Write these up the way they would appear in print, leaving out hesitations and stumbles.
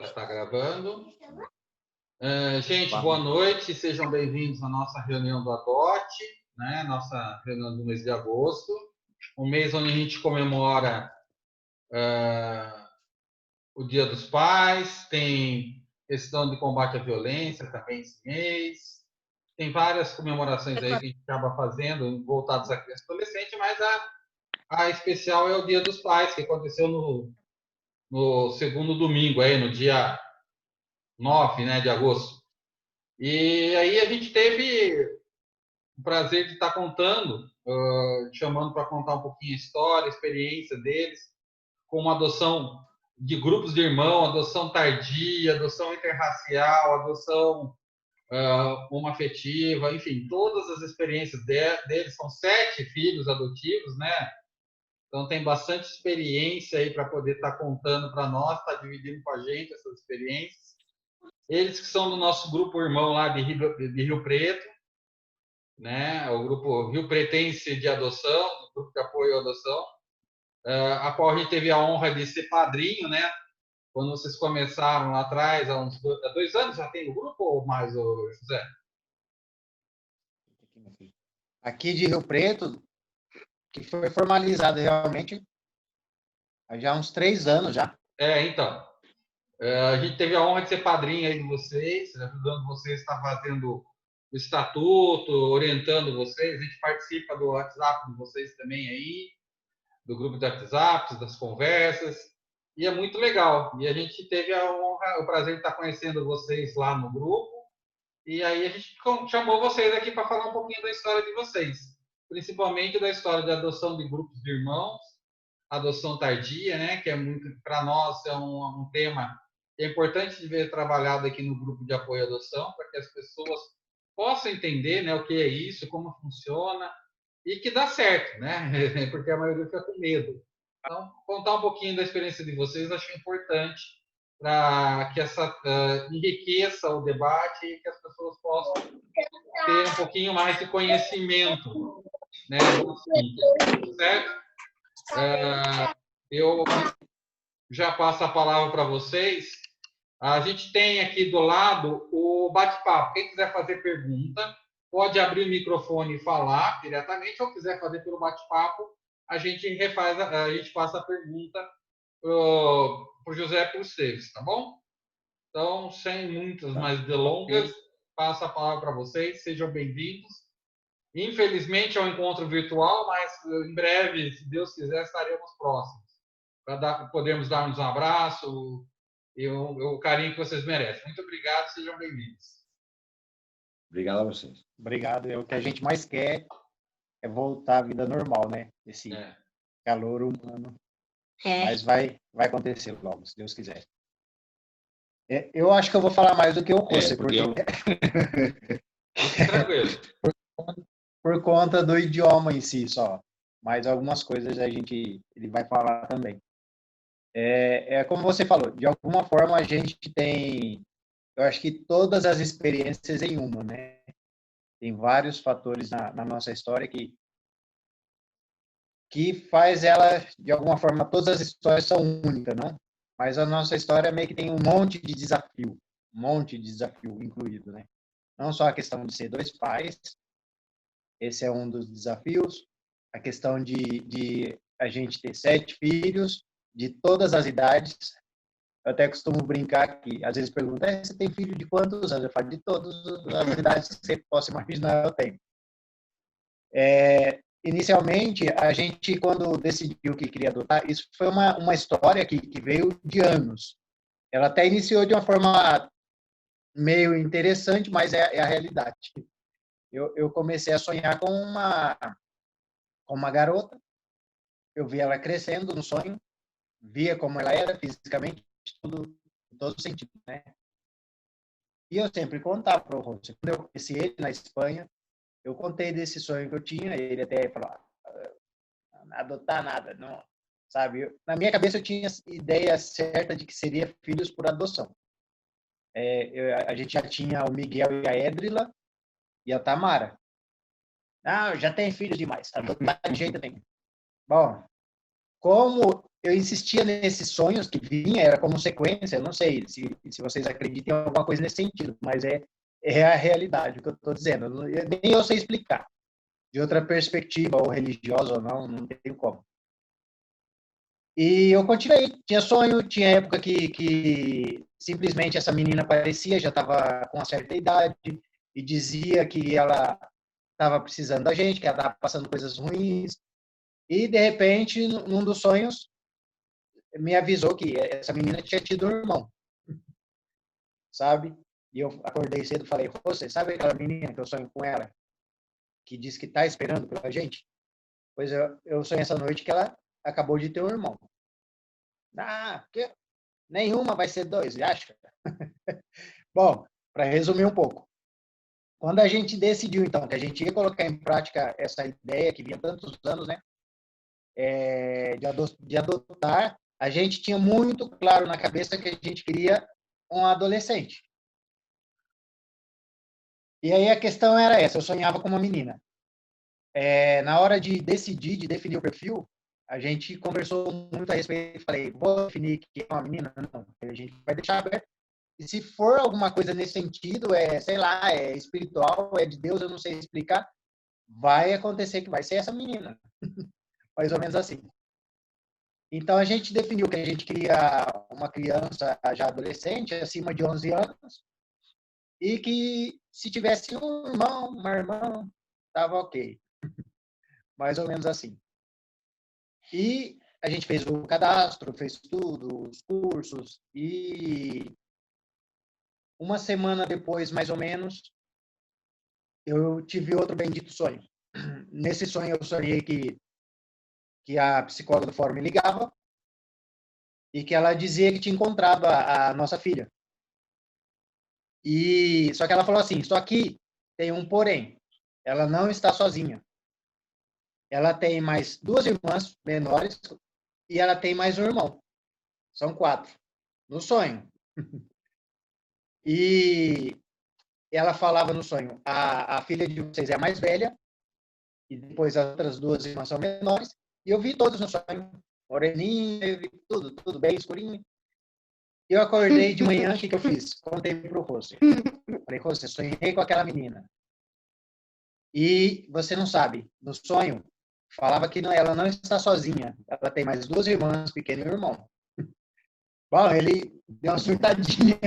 Está gravando. Gente, boa noite, sejam bem-vindos à nossa reunião do ADOT, né? Nossa reunião do mês de agosto, um mês onde a gente comemora o Dia dos Pais, tem questão de combate à violência também esse mês, tem várias comemorações aí que a gente acaba fazendo voltadas à criança e adolescente, mas a especial é o Dia dos Pais, que aconteceu no segundo domingo, aí, no dia 9, né, de agosto. E aí a gente teve o prazer de estar contando, chamando para contar um pouquinho a história, a experiência deles, com uma adoção de grupos de irmão, adoção tardia, adoção interracial, adoção homoafetiva, enfim, todas as experiências deles. São 7 filhos adotivos, né? Então tem bastante experiência aí para poder estar contando para nós, estar dividindo com a gente essas experiências. Eles que são do nosso grupo irmão lá de Rio Preto, né? O grupo Rio Pretense de Adoção, o grupo de apoio à adoção, a qual a gente teve a honra de ser padrinho, né? Quando vocês começaram lá atrás, há 2 anos, já tem o grupo ou mais, José? Aqui de Rio Preto, que foi formalizado realmente há já uns 3 anos já. Então. A gente teve a honra de ser padrinho aí de vocês, ajudando vocês a estar fazendo o estatuto, orientando vocês. A gente participa do WhatsApp de vocês também aí, do grupo de WhatsApp, das conversas, e é muito legal. E a gente teve a honra, o prazer de estar conhecendo vocês lá no grupo, e aí a gente chamou vocês aqui para falar um pouquinho da história de vocês, principalmente da história de adoção de grupos de irmãos, adoção tardia, né, que é muito, para nós, é um tema que é importante de ver trabalhado aqui no grupo de apoio à adoção, para que as pessoas possam entender, né, o que é isso, como funciona, e que dá certo, né, porque a maioria fica com medo. Então, contar um pouquinho da experiência de vocês, acho importante para que essa enriqueça o debate e que as pessoas possam ter um pouquinho mais de conhecimento, né, do assunto, certo? Eu já passo a palavra para vocês. A gente tem aqui do lado o bate-papo. Quem quiser fazer pergunta, pode abrir o microfone e falar diretamente, ou quiser fazer pelo bate-papo, a gente passa a pergunta para o José e para o Esteves, tá bom? Então, sem muitas mais delongas, passo a palavra para vocês. Sejam bem-vindos. Infelizmente é um encontro virtual, mas em breve, se Deus quiser, estaremos próximos para podermos dar-nos um abraço e o carinho que vocês merecem. Muito obrigado, sejam bem-vindos. Obrigado a vocês. Obrigado. O que a gente mais quer é voltar à vida normal, né? Esse calor humano. Mas vai acontecer logo, se Deus quiser. Eu acho que eu vou falar mais do que o José, porque tranquilo. Por conta do idioma em si só. Mas algumas coisas ele vai falar também. Como você falou, de alguma forma a gente tem, eu acho que todas as experiências em uma, né? Tem vários fatores na nossa história que faz ela, de alguma forma, todas as histórias são únicas, não? Mas a nossa história meio que tem um monte de desafio incluído, né? Não só a questão de ser 2 pais, esse é um dos desafios, a questão de a gente ter 7 filhos, de todas as idades. Eu até costumo brincar que, às vezes, perguntam, você tem filho de quantos anos? Eu falo, de todas as idades que você possa imaginar, eu tenho. Inicialmente, a gente, quando decidiu que queria adotar, isso foi uma história que veio de anos. Ela até iniciou de uma forma meio interessante, mas é a realidade. Eu comecei a sonhar com uma garota, eu vi ela crescendo no sonho, via como ela era fisicamente, tudo, em todo sentido, né? E eu sempre contava para o José. Quando eu conheci ele na Espanha, eu contei desse sonho que eu tinha, ele até falou, adotar nada, não, sabe? Na minha cabeça eu tinha ideia certa de que seria filhos por adoção. A gente já tinha o Miguel e a Édrila e a Tamara. Já tem filhos demais, adotar de jeito nenhum. Bom, como eu insistia nesses sonhos que vinha, era como sequência, eu não sei se vocês acreditam em alguma coisa nesse sentido, mas é a realidade, o que eu estou dizendo. Nem eu sei explicar. De outra perspectiva, ou religiosa ou não tem como. E eu continuei, tinha sonho, tinha época que simplesmente essa menina aparecia, já estava com uma certa idade, e dizia que ela estava precisando da gente, que ela estava passando coisas ruins, e de repente, num dos sonhos, me avisou que essa menina tinha tido um irmão, sabe? E eu acordei cedo e falei, você sabe aquela menina que eu sonho com ela, que diz que está esperando pela gente? Pois eu sonhei essa noite que ela acabou de ter um irmão. Ah, que nenhuma vai ser dois, acha? Bom, para resumir um pouco, quando a gente decidiu, então, que a gente ia colocar em prática essa ideia que vinha tantos anos, né, de adotar, a gente tinha muito claro na cabeça que a gente queria um adolescente. E aí a questão era essa, eu sonhava com uma menina. Na hora de decidir, de definir o perfil, a gente conversou muito a respeito, falei, vou definir que é uma menina? Não, a gente vai deixar aberto. E se for alguma coisa nesse sentido, sei lá, é espiritual, é de Deus, eu não sei explicar, vai acontecer que vai ser essa menina. Mais ou menos assim. Então, a gente definiu que a gente queria uma criança já adolescente, acima de 11 anos, e que se tivesse um irmão, uma irmã, estava ok. Mais ou menos assim. E a gente fez o cadastro, fez tudo, os cursos, e uma semana depois, mais ou menos, eu tive outro bendito sonho. Nesse sonho eu sonhei que a psicóloga do fórum me ligava e que ela dizia que tinha encontrado a nossa filha. E só que ela falou assim, só que tem um porém, ela não está sozinha. Ela tem mais 2 irmãs menores e ela tem mais um irmão. São 4, no sonho. E ela falava no sonho, a filha de vocês é a mais velha, e depois as outras 2 irmãs são menores, e eu vi todos no sonho, moreninha, eu vi tudo bem escurinho. E eu acordei de manhã, o que eu fiz? Contei pro Rossi. Falei, Rossi, sonhei com aquela menina. E você não sabe, no sonho, falava que ela não está sozinha, ela tem mais 2 irmãs, pequeno e um irmão. Bom, ele deu uma surtadinha.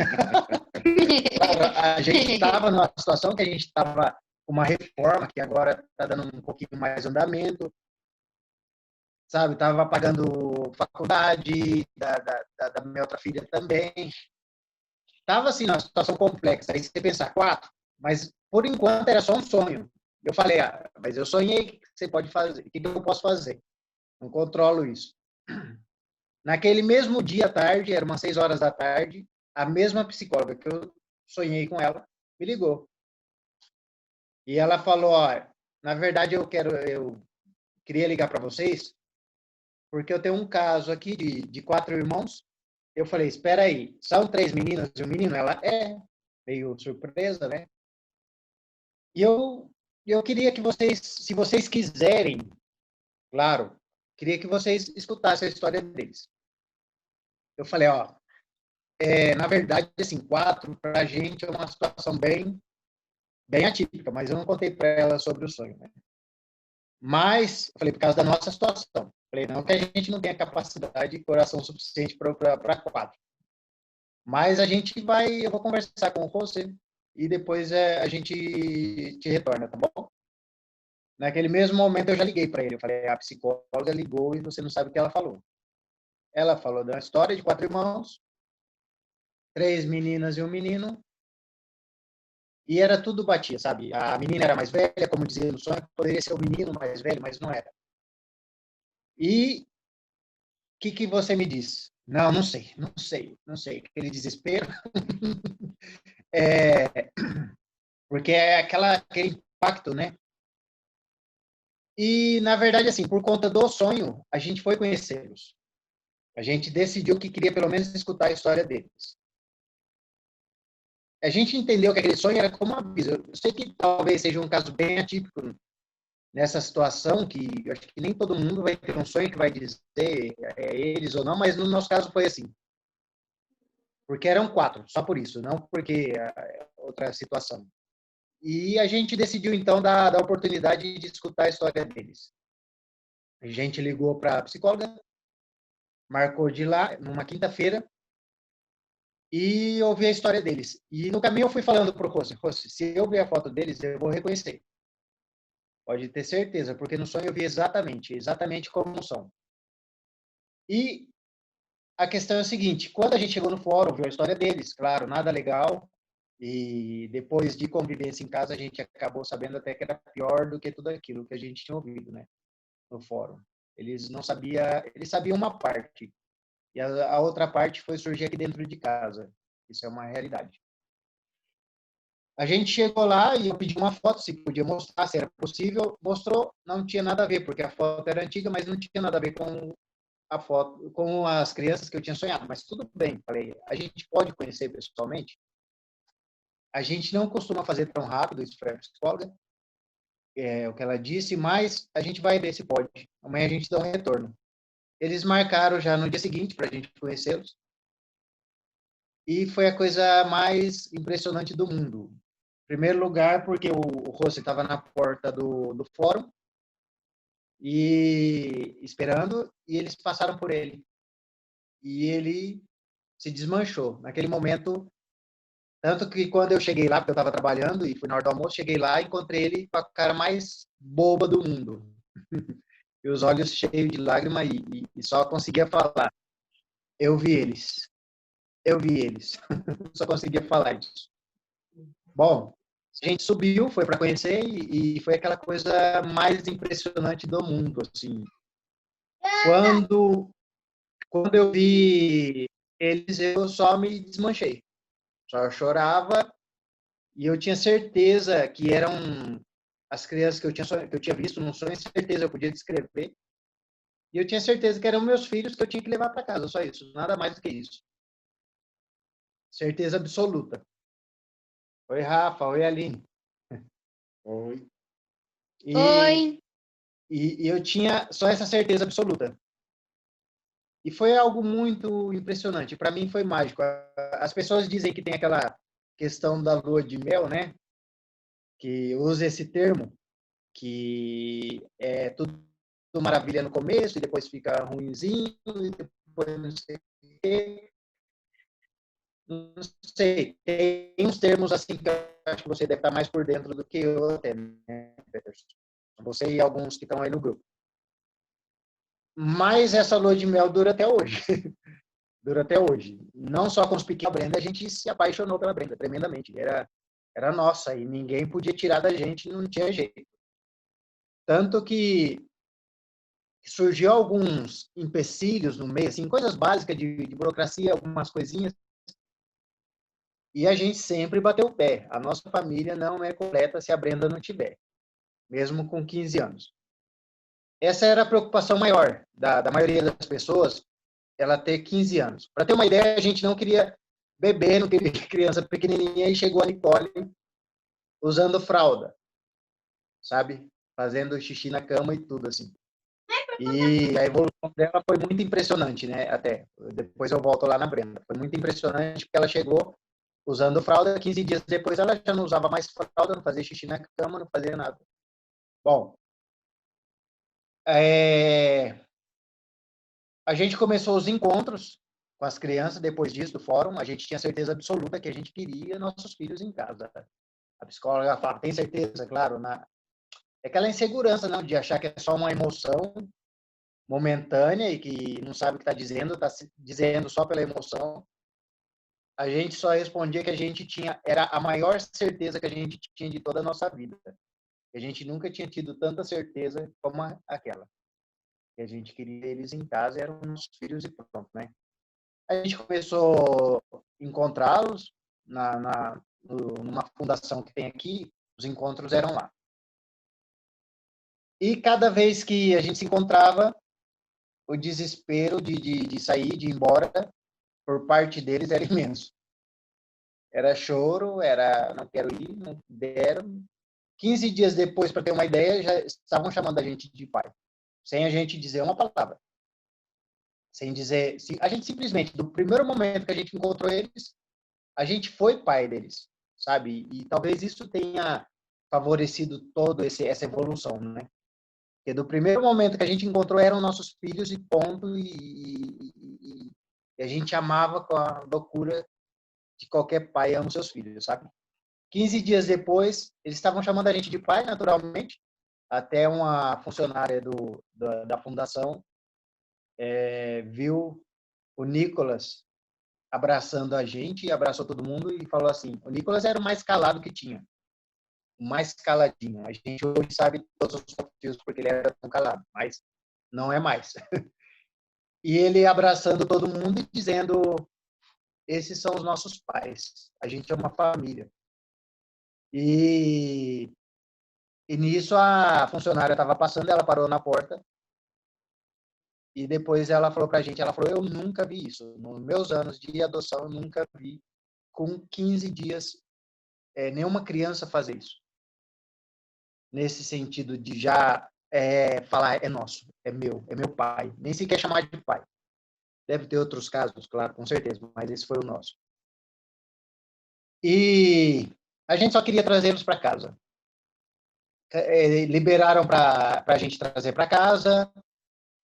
A gente estava numa situação que a gente estava com uma reforma, que agora está dando um pouquinho mais andamento, sabe? Estava pagando faculdade da minha outra filha também. Estava assim, uma situação complexa. Aí você pensar, 4, mas por enquanto era só um sonho. Eu falei, mas eu sonhei, o que você pode fazer? O que eu posso fazer? Não controlo isso. Naquele mesmo dia à tarde, eram umas 6 horas da tarde, a mesma psicóloga que eu sonhei com ela me ligou. E ela falou, na verdade eu queria ligar para vocês, porque eu tenho um caso aqui de 4 irmãos. Eu falei, espera aí, são 3 meninas e um menino? Ela meio surpresa, né? E eu queria que vocês, se vocês quiserem, claro, queria que vocês escutassem a história deles. Eu falei, na verdade, assim, 4 para a gente é uma situação bem atípica, mas eu não contei para ela sobre o sonho, né? Mas, eu falei, por causa da nossa situação. Falei, não que a gente não tenha capacidade e coração suficiente para 4. Mas eu vou conversar com você e depois a gente te retorna, tá bom? Naquele mesmo momento eu já liguei para ele. Eu falei, a psicóloga ligou e você não sabe o que ela falou. Ela falou da história de 4 irmãos, 3 meninas e um menino, e era tudo batia, sabe? A menina era mais velha, como dizia no sonho, poderia ser o menino mais velho, mas não era. E o que você me diz? Não sei. Aquele desespero. Porque é aquele impacto, né? E, na verdade, assim, por conta do sonho, a gente foi conhecê-los. A gente decidiu que queria, pelo menos, escutar a história deles. A gente entendeu que aquele sonho era como um aviso. Eu sei que talvez seja um caso bem atípico nessa situação que eu acho que nem todo mundo vai ter um sonho que vai dizer eles ou não, mas no nosso caso foi assim. Porque eram 4, só por isso, não porque outra situação. E a gente decidiu, então, dar a oportunidade de escutar a história deles. A gente ligou para a psicóloga, marcou de ir lá, numa quinta-feira, e ouvi a história deles. E no caminho eu fui falando para o Rossi, se eu ver a foto deles, eu vou reconhecer. Pode ter certeza, porque no sonho eu vi exatamente como são. E a questão é o seguinte, quando a gente chegou no fórum, viu a história deles, claro, nada legal, e depois de convivência em casa, a gente acabou sabendo até que era pior do que tudo aquilo que a gente tinha ouvido, né, no fórum. Eles não sabiam, eles sabiam uma parte, e a outra parte foi surgir aqui dentro de casa. Isso é uma realidade. A gente chegou lá e eu pedi uma foto, se podia mostrar, se era possível. Mostrou, não tinha nada a ver, porque a foto era antiga, mas não tinha nada a ver com a foto, com as crianças que eu tinha sonhado. Mas tudo bem, falei, a gente pode conhecer pessoalmente? A gente não costuma fazer tão rápido, isso foi a psicóloga, o que ela disse, mas a gente vai ver se pode. Amanhã a gente dá um retorno. Eles marcaram já no dia seguinte para a gente conhecê-los. E foi a coisa mais impressionante do mundo. Em primeiro lugar, porque o Rossi estava na porta do fórum e esperando, e eles passaram por ele. E ele se desmanchou. Naquele momento, tanto que quando eu cheguei lá, porque eu estava trabalhando e fui na hora do almoço, cheguei lá e encontrei ele com a cara mais boba do mundo. E os olhos cheios de lágrima e só conseguia falar. Eu vi eles. Eu vi eles. Só conseguia falar isso. Bom, a gente subiu, foi para conhecer e foi aquela coisa mais impressionante do mundo, assim. Quando eu vi eles, eu só me desmanchei. Só chorava e eu tinha certeza que eram as crianças que eu tinha visto num sonho, certeza eu podia descrever. E eu tinha certeza que eram meus filhos que eu tinha que levar para casa, só isso, nada mais do que isso. Certeza absoluta. Oi, Rafa, oi, Aline. Oi. Oi. E eu tinha só essa certeza absoluta. E foi algo muito impressionante. Para mim foi mágico. As pessoas dizem que tem aquela questão da lua de mel, né? Que usa esse termo, que é tudo maravilha no começo e depois fica ruinzinho e depois não sei o quê. Não sei, tem uns termos assim que eu acho que você deve estar mais por dentro do que eu até, né, Peterson? Você e alguns que estão aí no grupo. Mas essa lua de mel dura até hoje. Dura até hoje. Não só com os pequenos, a Brenda, a gente se apaixonou pela Brenda, tremendamente. Era nossa, e ninguém podia tirar da gente, não tinha jeito. Tanto que surgiu alguns empecilhos no meio, assim, coisas básicas de burocracia, algumas coisinhas, e a gente sempre bateu o pé. A nossa família não é completa se a Brenda não tiver, mesmo com 15 anos. Essa era a preocupação maior da maioria das pessoas, ela ter 15 anos. Para ter uma ideia, a gente não queria bebê, não queria criança pequenininha, e chegou a Nicole usando fralda, sabe? Fazendo xixi na cama e tudo, assim. E a evolução dela foi muito impressionante, né? Até, depois eu volto lá na Brenda. Foi muito impressionante porque ela chegou usando fralda, 15 dias depois ela já não usava mais fralda, não fazia xixi na cama, não fazia nada. Bom, a gente começou os encontros com as crianças depois disso, do fórum. A gente tinha certeza absoluta que a gente queria nossos filhos em casa. A psicóloga falava, tem certeza? Claro, é aquela insegurança, não, de achar que é só uma emoção momentânea e que não sabe o que está dizendo dizendo só pela emoção. A gente só respondia que a gente tinha, era a maior certeza que a gente tinha de toda a nossa vida. A gente nunca tinha tido tanta certeza como aquela. Que a gente queria eles em casa, eram nossos filhos e pronto, né? A gente começou a encontrá-los numa fundação que tem aqui, os encontros eram lá. E cada vez que a gente se encontrava, o desespero de sair, de ir embora, por parte deles era imenso. Era choro, era não quero ir, não deram. 15 dias depois, para ter uma ideia, já estavam chamando a gente de pai, sem a gente dizer uma palavra. Sem dizer... A gente simplesmente, do primeiro momento que a gente encontrou eles, a gente foi pai deles, sabe? E talvez isso tenha favorecido toda essa evolução, né? Porque do primeiro momento que a gente encontrou eram nossos filhos e ponto, e a gente amava com a loucura de qualquer pai ama os seus filhos, sabe? 15 dias depois, eles estavam chamando a gente de pai, naturalmente, até uma funcionária da fundação viu o Nicolas abraçando a gente, abraçou todo mundo e falou assim, o Nicolas era o mais calado que tinha, o mais caladinho. A gente hoje sabe todos os motivos porque ele era tão calado, mas não é mais. E ele abraçando todo mundo e dizendo, esses são os nossos pais, a gente é uma família. E nisso a funcionária estava passando, ela parou na porta e depois ela falou para a gente, ela falou, eu nunca vi isso, nos meus anos de adoção, eu nunca vi com 15 dias nenhuma criança fazer isso. Nesse sentido de já falar, é nosso, é meu pai, nem sequer chamar de pai. Deve ter outros casos, claro, com certeza, mas esse foi o nosso. E a gente só queria trazê-los para casa. Liberaram para a gente trazer para casa,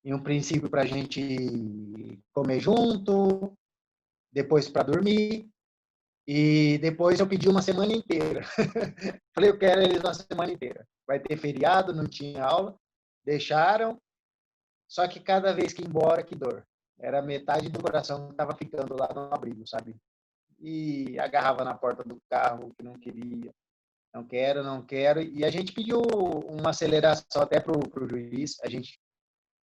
em um princípio para a gente comer junto, depois para dormir, e depois eu pedi uma semana inteira. Falei, eu quero eles uma semana inteira. Vai ter feriado, não tinha aula, deixaram, só que cada vez que ia embora, que dor. Era metade do coração que estava ficando lá no abrigo, sabe? E agarrava na porta do carro, que não queria. Não quero, não quero. E a gente pediu uma aceleração até para o juiz. A gente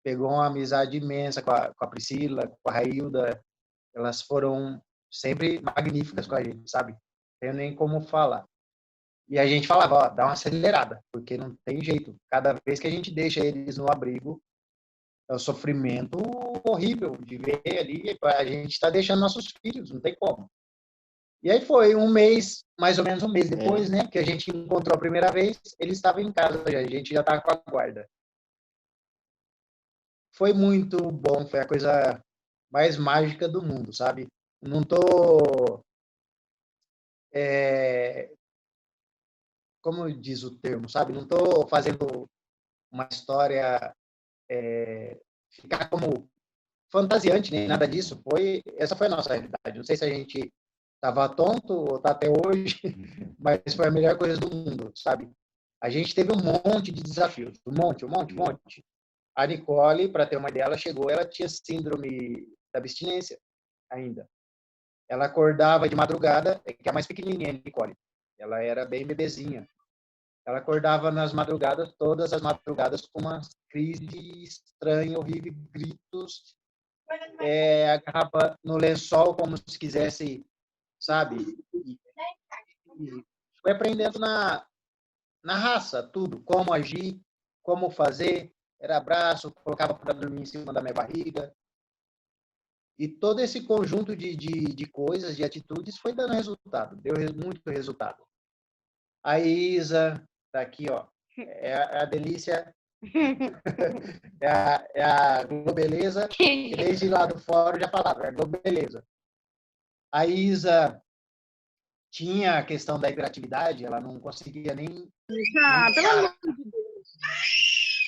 pegou uma amizade imensa com a Priscila, com a Railda. Elas foram sempre magníficas com a gente, sabe? Não tenho nem como falar. E a gente falava, ó, dá uma acelerada, porque não tem jeito. Cada vez que a gente deixa eles no abrigo, é um sofrimento horrível de ver ali. A gente está deixando nossos filhos, não tem como. E aí foi um mês, mais ou menos um mês depois, né, que a gente encontrou a primeira vez, ele estava em casa, a gente já estava com a guarda. Foi muito bom, foi a coisa mais mágica do mundo, sabe? Não tô, como diz o termo, sabe? Não tô fazendo uma história ficar como fantasiante, nem nada disso. Essa foi a nossa realidade. Não sei se a gente estava tonto ou está até hoje, mas foi a melhor coisa do mundo, sabe? A gente teve um monte de desafios, um monte. A Nicole, para ter uma ideia, ela chegou, ela tinha síndrome da abstinência ainda. Ela acordava de madrugada, que é a mais pequenininha, a Nicole. Ela era bem bebezinha. Ela acordava nas madrugadas, todas as madrugadas, com uma crise estranha, horrível, gritos, agarrava no lençol como se quisesse, sabe? E foi aprendendo na raça, tudo, como agir, como fazer, era abraço, colocava para dormir em cima da minha barriga. E todo esse conjunto de coisas, de atitudes, foi dando resultado, deu muito resultado. A Isa, tá aqui, ó, é a delícia, é a Globeleza, que desde lá do fórum já falava, é a Globeleza. A Isa tinha a questão da hiperatividade, ela não conseguia nem... pelo amor de Deus.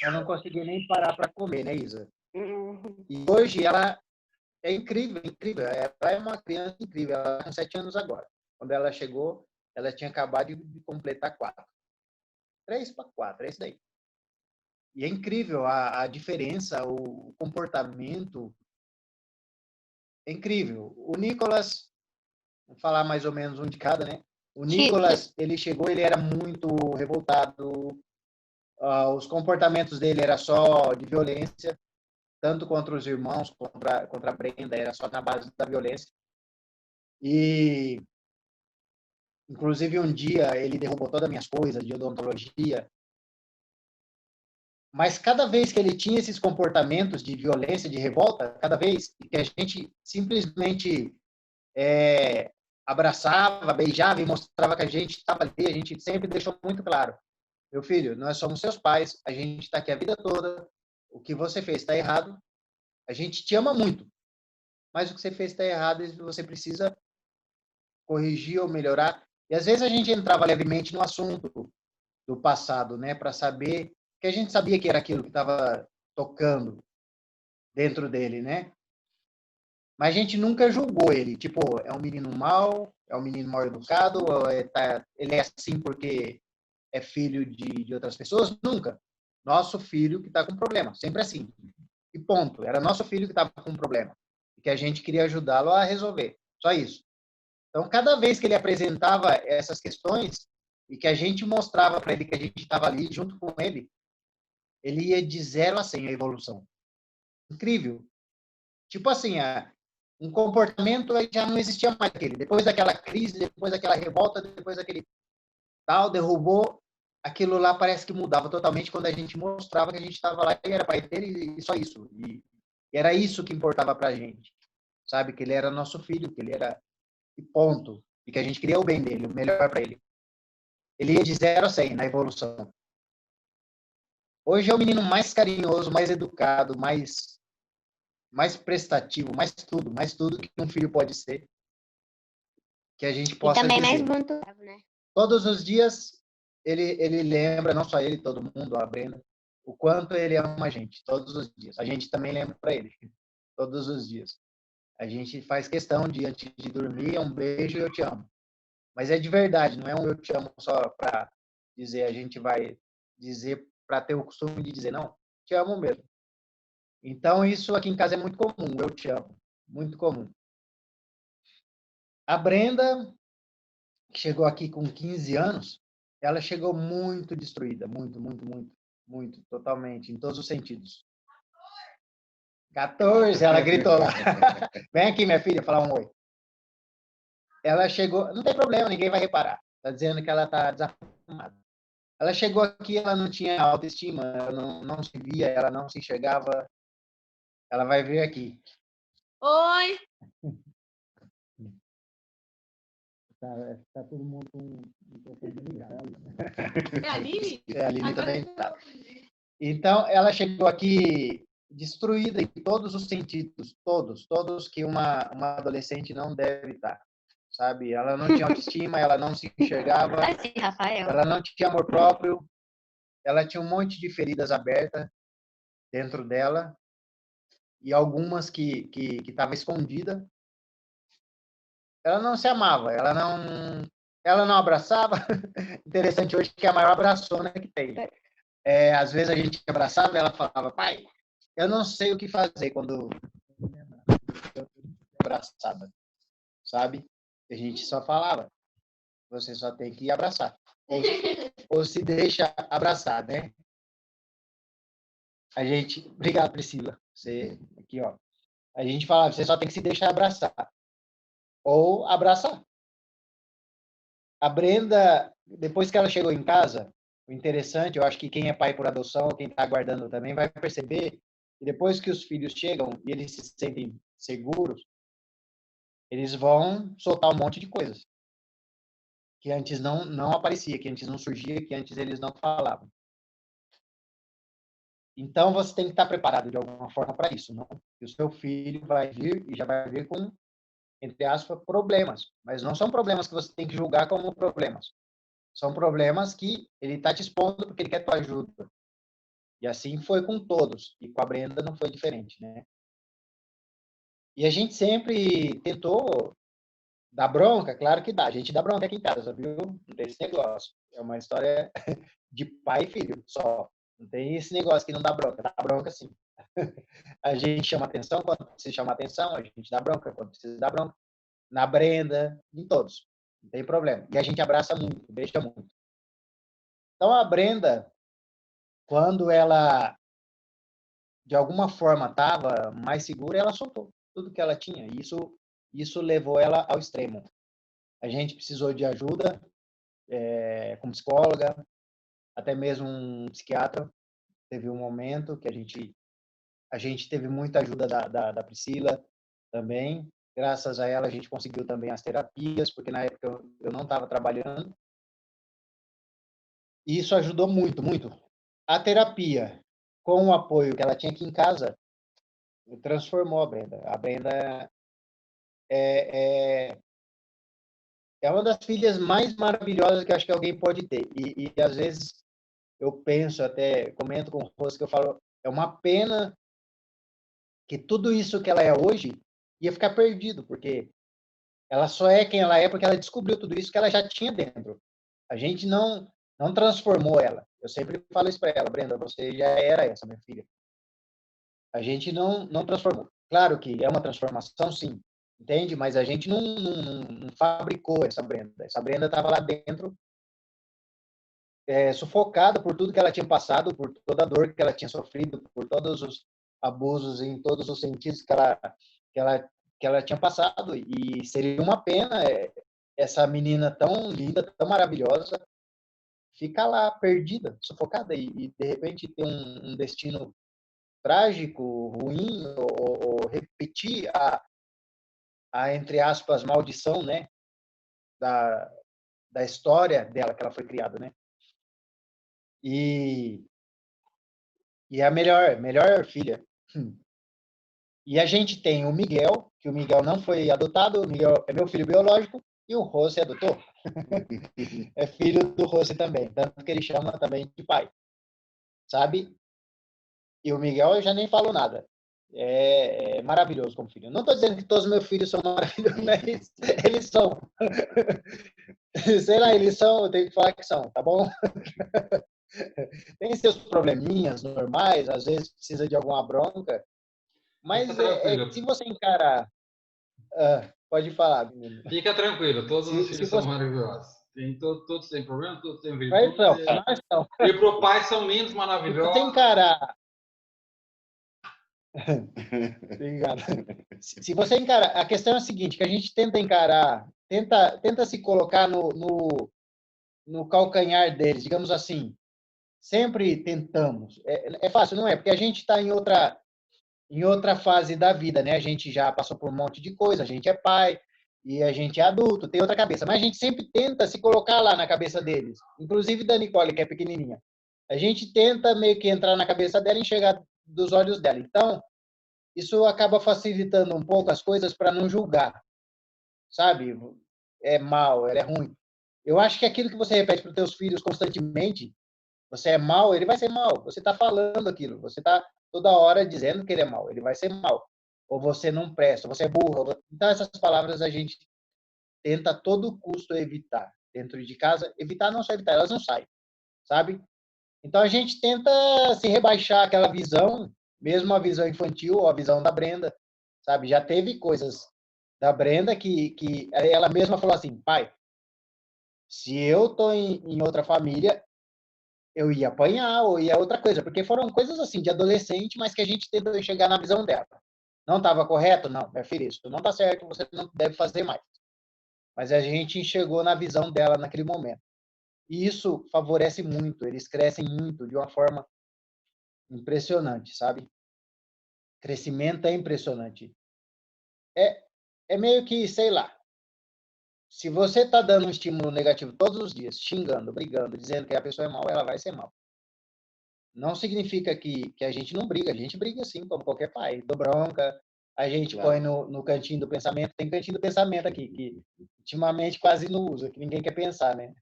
Ela não conseguia nem parar para comer, né, Isa? E hoje ela é incrível. Ela é uma criança incrível, ela está com 7 anos agora. Quando ela chegou, ela tinha acabado de completar 4. 3 para 4, é isso daí. E é incrível a diferença, o comportamento. É incrível. O Nicolas, vou falar mais ou menos um de cada, né? O Nicolas, ele chegou, ele era muito revoltado. Os comportamentos dele era só de violência, tanto contra os irmãos, contra a Brenda, era só na base da violência. E, inclusive, um dia ele derrubou todas as minhas coisas de odontologia. Mas cada vez que ele tinha esses comportamentos de violência, de revolta, cada vez que a gente simplesmente abraçava, beijava e mostrava que a gente estava ali, a gente sempre deixou muito claro. meu filho, nós somos seus pais, a gente está aqui a vida toda, o que você fez está errado, a gente te ama muito, mas o que você fez está errado e você precisa corrigir ou melhorar. E às vezes a gente entrava levemente no assunto do passado, né, para saber que a gente sabia que era aquilo que estava tocando dentro dele, né? Mas a gente nunca julgou ele, tipo, é um menino mau, é um menino mal educado, ou ele é assim porque é filho de outras pessoas? Nunca. Nosso filho que está com problema, sempre assim. E ponto. Era nosso filho que estava com um problema. E que a gente queria ajudá-lo a resolver. Só isso. Então, cada vez que ele apresentava essas questões e que a gente mostrava para ele que a gente estava ali junto com ele ia de 0 a 100 a evolução. Incrível. Tipo assim, um comportamento já não existia mais aquele. Depois daquela crise, depois daquela revolta, depois daquele tal, derrubou, aquilo lá parece que mudava totalmente quando a gente mostrava que a gente estava lá e era pai dele e só isso. E era isso que importava para a gente. Sabe? Que ele era nosso filho, que ele era e ponto. E que a gente queria o bem dele, o melhor para ele. Ele ia de 0 a 100 na evolução. Hoje é o menino mais carinhoso, mais educado, mais prestativo, mais tudo que um filho pode ser. Que a gente E possa também dizer. mais muito, né? Todos os dias ele lembra, não só ele, todo mundo, a Brenda, o quanto ele ama a gente, todos os dias. A gente também lembra para ele, todos os dias. A gente faz questão de, antes de dormir, um beijo e eu te amo. Mas é de verdade, não é um eu te amo só para dizer, a gente vai dizer para ter o costume de dizer, não, te amo mesmo. Então, isso aqui em casa é muito comum, eu te amo, muito comum. A Brenda, que chegou aqui com 15 anos, ela chegou muito destruída, muito, totalmente, em todos os sentidos. 14, ela gritou lá. Vem aqui, minha filha, falar um oi. Ela chegou, não tem problema, ninguém vai reparar. Está dizendo que ela está desarrumada. Ela chegou aqui, ela não tinha autoestima, ela não se via, ela não se enxergava. Ela vai vir aqui. Oi! Tá todo mundo com ligado. É a Aline? É, a Aline também tá. Então, ela chegou aqui destruída em todos os sentidos, todos que uma adolescente não deve estar, sabe? Ela não tinha autoestima, ela não se enxergava, Assim, Rafael. ela não tinha amor próprio, ela tinha um monte de feridas abertas dentro dela e algumas que estavam escondidas. Ela não se amava, ela não abraçava. Interessante hoje que é a maior abraçona que tem. Às vezes a gente abraçava e ela falava, pai, eu não sei o que fazer quando eu abraçada, sabe? A gente só falava, você só tem que abraçar. Ou se deixa abraçar, né? Obrigado, Priscila. Você, aqui, ó. A gente falava, você só tem que se deixar abraçar. Ou abraçar. A Brenda, depois que ela chegou em casa, o interessante, eu acho que quem é pai por adoção, quem está aguardando também, vai perceber que depois que os filhos chegam e eles se sentem seguros, eles vão soltar um monte de coisas que antes não aparecia, que antes não surgia, que antes eles não falavam. Então, você tem que estar preparado de alguma forma para isso, não? Que o seu filho vai vir e já vai vir com, entre aspas, problemas. Mas não são problemas que você tem que julgar como problemas. São problemas que ele está te expondo porque ele quer tua ajuda. E assim foi com todos. E com a Brenda não foi diferente, né? E a gente sempre tentou dar bronca, claro que dá. A gente dá bronca aqui em casa, viu? Não tem esse negócio. É uma história de pai e filho só. Não tem esse negócio que não dá bronca. Dá bronca sim. A gente chama atenção quando precisa chamar atenção, a gente dá bronca quando precisa dar bronca. Na Brenda, em todos. Não tem problema. E a gente abraça muito, beija muito. Então, a Brenda, quando ela, de alguma forma, estava mais segura, ela soltou tudo que ela tinha. E isso levou ela ao extremo. A gente precisou de ajuda, como psicóloga, até mesmo um psiquiatra. Teve um momento que a gente teve muita ajuda da Priscila também. Graças a ela, a gente conseguiu também as terapias, porque na época eu não estava trabalhando. E isso ajudou muito, muito. A terapia, com o apoio que ela tinha aqui em casa, transformou a Brenda. A Brenda é, é uma das filhas mais maravilhosas que eu acho que alguém pode ter. E às vezes eu penso, até comento com o Rosto, que eu falo, é uma pena que tudo isso que ela é hoje ia ficar perdido, porque ela só é quem ela é porque ela descobriu tudo isso que ela já tinha dentro. A gente não transformou ela. Eu sempre falo isso para ela, Brenda, você já era essa, minha filha. A gente não transformou. Claro que é uma transformação, sim, entende? Mas a gente não fabricou essa Brenda. Essa Brenda estava lá dentro, sufocada por tudo que ela tinha passado, por toda a dor que ela tinha sofrido, por todos os abusos em todos os sentidos que ela, que ela tinha passado. E seria uma pena essa menina tão linda, tão maravilhosa, ficar lá perdida, sufocada e de repente ter um destino trágico, ruim, ou repetir entre aspas, maldição, né, da, da história dela, que ela foi criada, né? E, e é a melhor filha. E a gente tem o Miguel, que o Miguel não foi adotado, o Miguel é meu filho biológico, e o Rossi adotou. É filho do Rossi também, tanto que ele chama também de pai, sabe? E o Miguel eu já nem falo nada. É maravilhoso como filho. Não estou dizendo que todos os meus filhos são maravilhosos, mas eles são. Sei lá, eles são, eu tenho que falar que são, tá bom? Tem seus probleminhas normais, às vezes precisa de alguma bronca, Fica mas tranquilo. se você encarar. Pode falar, menino. Fica tranquilo, todos os Se filhos são você. maravilhosos. Todos têm problemas, todos têm Nós virtudes. são, nós são. E para o pai são lindos, Se você maravilhosos. encarar. Obrigado. Se você encarar. A questão é a seguinte: que a gente tenta encarar, tenta se colocar no calcanhar deles, digamos assim. Sempre tentamos. É fácil, não é? Porque a gente está em outra fase da vida, né? A gente já passou por um monte de coisa, a gente é pai e a gente é adulto, tem outra cabeça, mas a gente sempre tenta se colocar lá na cabeça deles, inclusive da Nicole, que é pequenininha. A gente tenta meio que entrar na cabeça dela e enxergar dos olhos dela. Então, isso acaba facilitando um pouco as coisas para não julgar, sabe? É mal, ela é ruim. Eu acho que aquilo que você repete para os teus filhos constantemente, você é mal, ele vai ser mal. Você está falando aquilo, você está toda hora dizendo que ele é mal, ele vai ser mal. Ou você não presta, você é burro. Então, essas palavras a gente tenta a todo custo evitar. Dentro de casa, evitar não só evitar, elas não saem, sabe? Então, a gente tenta se rebaixar aquela visão, mesmo a visão infantil ou a visão da Brenda, sabe? Já teve coisas da Brenda que ela mesma falou assim, pai, se eu tô em outra família, eu ia apanhar ou ia outra coisa, porque foram coisas assim de adolescente, mas que a gente tentou chegar na visão dela. Não estava correto? Não, minha filha, isso não está certo, você não deve fazer mais. Mas a gente enxergou na visão dela naquele momento. E isso favorece muito, eles crescem muito de uma forma impressionante, sabe? Crescimento é impressionante. É, é meio que, sei lá, se você está dando um estímulo negativo todos os dias, xingando, brigando, dizendo que a pessoa é mal, ela vai ser mal. Não significa que a gente não briga, a gente briga sim, como qualquer pai. Dou bronca, a gente Claro. põe no cantinho do pensamento. Tem cantinho do pensamento aqui, que ultimamente quase não usa, que ninguém quer pensar, né?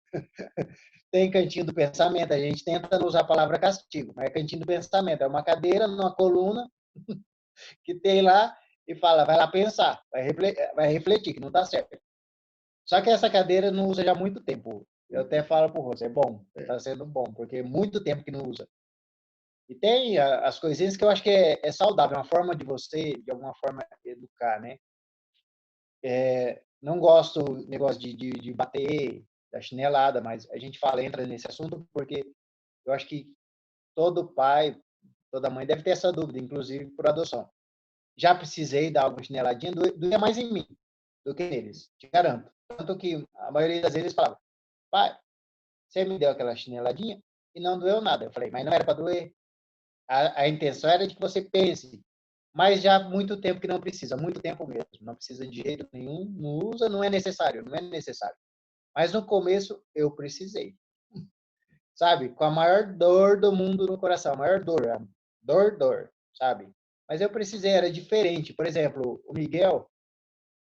Tem cantinho do pensamento, a gente tenta não usar a palavra castigo, mas é cantinho do pensamento. É uma cadeira numa coluna que tem lá e fala, vai lá pensar, vai refletir, que não está certo. Só que essa cadeira não usa já há muito tempo. Eu até falo para o Rosa, é bom, está sendo bom, porque é muito tempo que não usa. E tem as coisinhas que eu acho que é saudável, é uma forma de você, de alguma forma, educar, né? Não gosto do negócio de bater, da chinelada, mas a gente entra nesse assunto porque eu acho que todo pai, toda mãe deve ter essa dúvida, inclusive por adoção. Já precisei dar alguma chineladinha, doía mais em mim do que neles, te garanto. Tanto que a maioria das vezes eles falavam, pai, você me deu aquela chineladinha e não doeu nada. Eu falei, mas não era para doer. A intenção era de que você pense, mas já há muito tempo que não precisa, muito tempo mesmo, não precisa de jeito nenhum, não usa, não é necessário, não é necessário. Mas no começo eu precisei. sabe? Com a maior dor do mundo no coração, a maior dor, dor, sabe? Mas eu precisei, era diferente. Por exemplo, o Miguel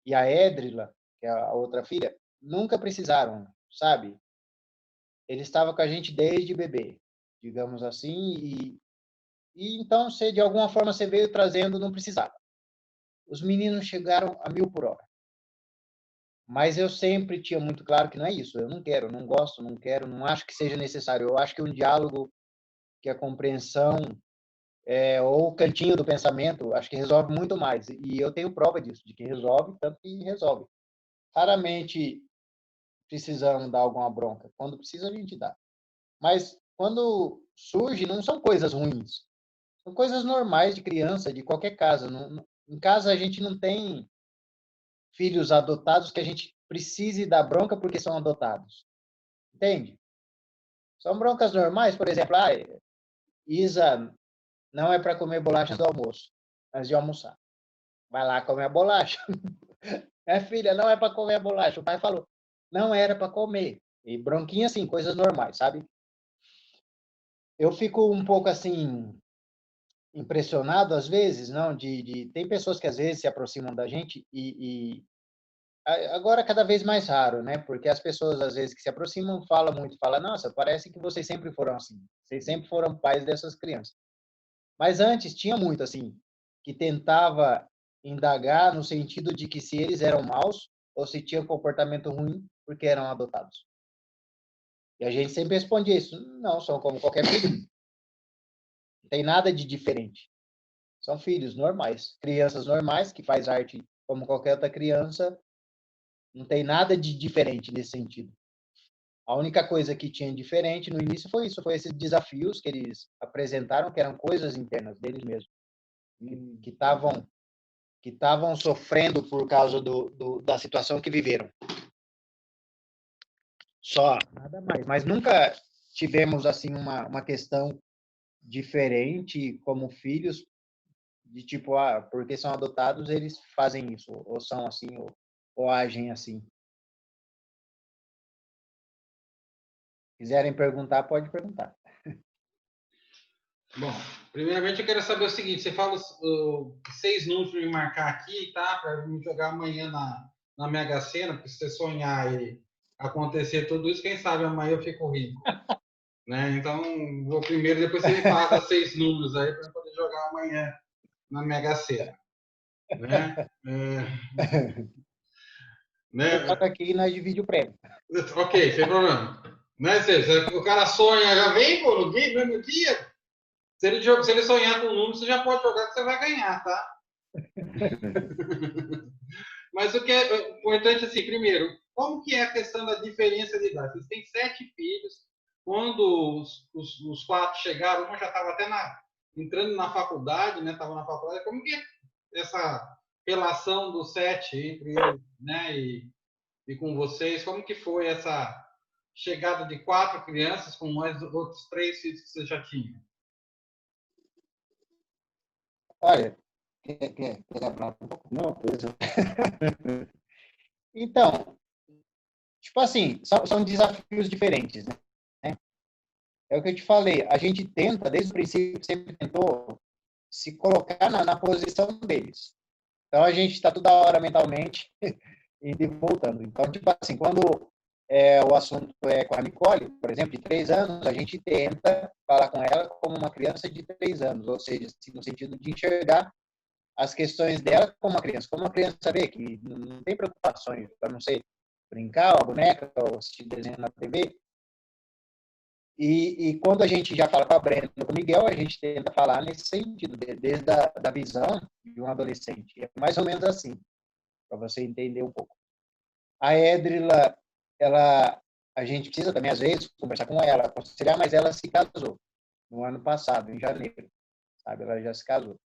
e a Édrila, que é a outra filha, nunca precisaram, sabe? Ele estava com a gente desde bebê, digamos assim, e então você, de alguma forma, você veio trazendo, não precisava. Os meninos chegaram a 1000 por hora. Mas eu sempre tinha muito claro que não é isso. Eu não quero, não gosto, não quero, não acho que seja necessário. Eu acho que um diálogo, que a compreensão, ou o cantinho do pensamento, acho que resolve muito mais. E eu tenho prova disso, de que resolve, tanto que resolve. Raramente precisamos dar alguma bronca. Quando precisa, a gente dá. Mas quando surge, não são coisas ruins. São coisas normais de criança, de qualquer casa. Em casa, a gente não tem filhos adotados que a gente precise dar bronca porque são adotados. Entende? São broncas normais, por exemplo, Isa não é para comer bolachas do almoço, antes de almoçar. Vai lá comer a bolacha. Filha, não é para comer a bolacha. O pai falou, não era para comer. E bronquinha, assim, coisas normais, sabe? Eu fico um pouco, assim, impressionado, às vezes, não? Tem pessoas que, às vezes, se aproximam da gente agora cada vez mais raro, né? Porque as pessoas, às vezes, que se aproximam, falam muito, falam, nossa, parece que vocês sempre foram assim. Vocês sempre foram pais dessas crianças. Mas antes tinha muito, assim, que tentava indagar no sentido de que se eles eram maus ou se tinham comportamento ruim porque eram adotados. E a gente sempre respondia isso, não, são como qualquer filho. Não tem nada de diferente. São filhos normais, crianças normais que faz arte como qualquer outra criança. Não tem nada de diferente nesse sentido. A única coisa que tinha diferente no início foi isso, foi esses desafios que eles apresentaram, que eram coisas internas deles mesmos, que estavam sofrendo por causa da situação que viveram. Só, nada mais. Mas nunca tivemos assim uma questão diferente como filhos, de tipo, porque são adotados, eles fazem isso, ou são assim, ou agem assim. Quiserem perguntar, pode perguntar. Bom, primeiramente eu quero saber o seguinte: você fala 6 números para me marcar aqui, tá? Para me jogar amanhã na Mega Sena, porque se você sonhar e acontecer tudo isso, quem sabe amanhã eu fico rico. Né? Então, vou primeiro, depois você me passa 6 números aí para eu poder jogar amanhã na Mega Sena. Né? Eu toco aqui e nós dividimos o prêmio. Ok, sem problema. Né, o cara sonha, já vem pô, no mesmo dia. Se ele sonhar com o número, você já pode jogar que você vai ganhar, tá? Mas o que é importante, assim, primeiro, como que é a questão da diferença de idade? Vocês têm 7 filhos. Quando os 4 chegaram, uma já estava até entrando na faculdade, né? Estava na faculdade. Como que é essa relação dos 7 entre eles, né? E com vocês? Como que foi essa chegada de 4 crianças com mais outros 3 filhos que você já tinha? Olha, quer falar um pouco? Não, então, tipo assim, são desafios diferentes, né? É o que eu te falei, a gente tenta, desde o princípio, sempre tentou se colocar na posição deles. Então, a gente está toda hora mentalmente indo e voltando. Então, tipo assim, quando o assunto é com a Nicole, por exemplo, de 3 anos, a gente tenta falar com ela como uma criança de 3 anos, ou seja, assim, no sentido de enxergar as questões dela como uma criança vê, que não tem preocupações, para não ser brincar, ou boneca, ou assistir desenho na TV. E quando a gente já fala com a Brenda e com o Miguel, a gente tenta falar nesse sentido, desde da visão de um adolescente. É mais ou menos assim, para você entender um pouco. A Édrila, a gente precisa também, às vezes, conversar com ela, aconselhar, mas ela se casou no ano passado, em janeiro, sabe? Ela já se casou.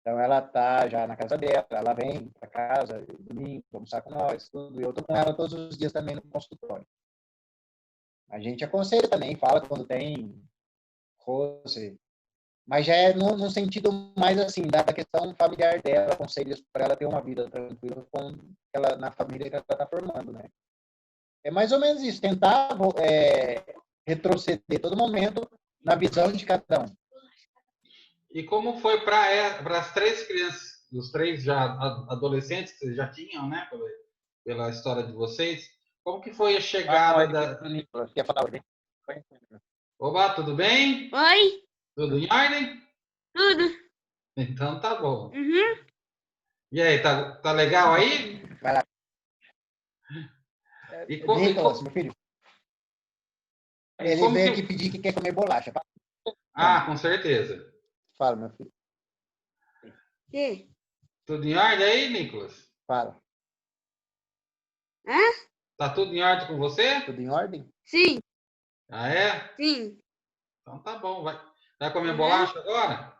Então, ela está já na casa dela, ela vem para casa, domingo, almoçar com nós, tudo. E eu estou com ela todos os dias também no consultório. A gente aconselha também, fala quando tem roce, mas já é no sentido mais assim, da questão familiar dela, conselhos para ela ter uma vida tranquila na família que ela está formando, né? É mais ou menos isso, tentar retroceder todo momento na visão de cada um. E como foi para as três crianças, os três já adolescentes que vocês já tinham, né? Pela história de vocês, como que foi a chegada da... Quer falar alguém? Oba, tudo bem? Oi, Tudo em ordem? tudo. Então tá bom. Uhum. E aí, tá legal aí? Vai lá. Nicolas, meu filho. Ele como veio que... aqui pedir que quer comer bolacha. Ah, com certeza. Fala, meu filho. Que? Tudo em ordem aí, Nicolas? Fala. Hã? Tá tudo em ordem com você? Tudo em ordem? Sim, Ah, é? sim. Então tá bom. Vai comer Uhum. bolacha agora?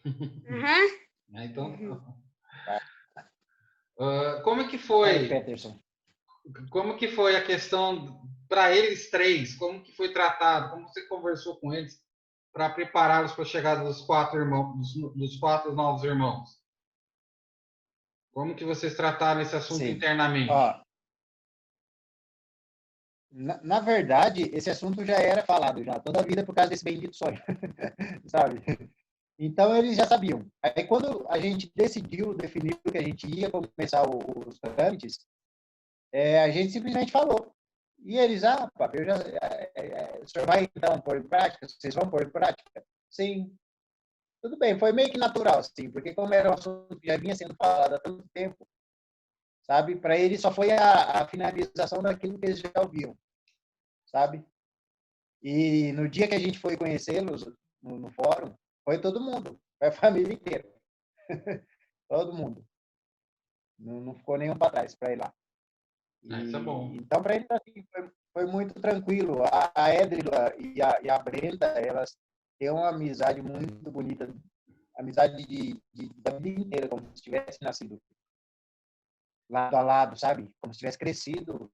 Uhum. Então tá Uhum. bom. Como que Aí, foi? Peterson. Como que foi a questão para eles três? Como que foi tratado? Como você conversou com eles para prepará-los para a chegada dos quatro irmãos, dos quatro novos irmãos? Como que vocês trataram esse assunto Sim. internamente? Ó, na verdade, esse assunto já era falado já toda a vida por causa desse bendito sonho, sabe? Então, eles já sabiam. Aí, quando a gente definiu que a gente ia começar os trâmites, a gente simplesmente falou. E eles, papai, o senhor vai, então, pôr em prática? Vocês vão pôr em prática? Sim. Tudo bem, foi meio que natural, assim, porque como era um assunto que já vinha sendo falado há tanto tempo, sabe? Para eles só foi a finalização daquilo que eles já ouviam, sabe? E no dia que a gente foi conhecê-los no fórum, foi todo mundo, foi a família inteira. Todo mundo. Não ficou nenhum para trás para ir lá. Isso é bom. Então, para eles, assim, foi muito tranquilo. A Édrila e a Brenda, elas têm uma amizade muito bonita, amizade da vida inteira, como se tivesse nascido lado a lado, sabe? Como se tivesse crescido.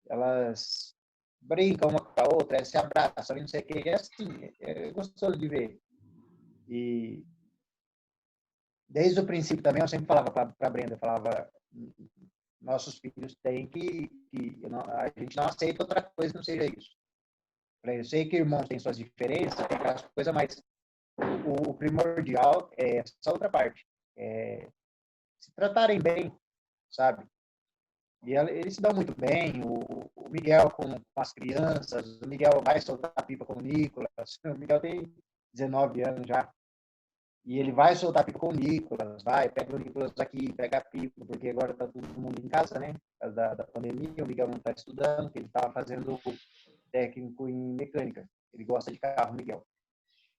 Elas brincam uma com a outra, se abraçam, não sei o que. É assim, é gostoso de ver. E desde o princípio também eu sempre falava para a Brenda, falava, nossos filhos têm a gente não aceita outra coisa que não seja isso. Eu sei que irmãos têm suas diferenças, tem aquelas coisas, mas o primordial é essa outra parte. Se tratarem bem, sabe? E eles se dão muito bem. O Miguel com as crianças, o Miguel vai soltar a pipa com o Nicolas. O Miguel tem 19 anos já. E ele vai soltar a pipa com o Nicolas, pega o Nicolas aqui, pega a pipa, porque agora está todo mundo em casa, né? Por causa da pandemia, o Miguel não está estudando, porque ele estava fazendo técnico em mecânica. Ele gosta de carro, Miguel.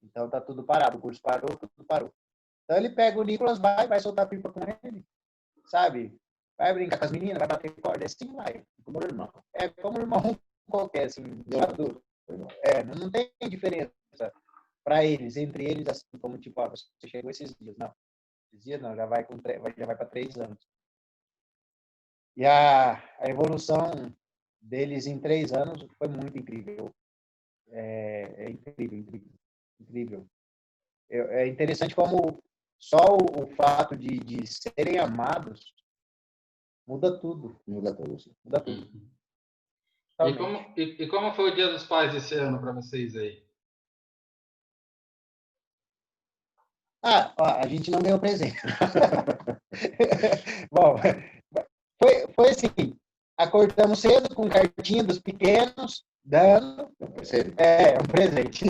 Então tá tudo parado, o curso parou, tudo parou. Então ele pega o Nicolas, vai soltar a pipa com ele, sabe? Vai brincar com as meninas, vai bater corda, assim vai, como irmão. É como irmão qualquer, assim, adulto. Não tem diferença para eles, entre eles, assim, como tipo, você chegou esses dias. Não, esses dias não, já vai para 3 anos. E a evolução deles em 3 anos foi muito incrível. É incrível, incrível, incrível. É interessante como só o fato de serem amados muda tudo. Muda tudo, sim. Muda tudo. E como foi o Dia dos Pais esse ano para vocês aí? A gente não ganhou presente. Bom, foi assim, acordamos cedo com cartinha dos pequenos, dando. Um presente,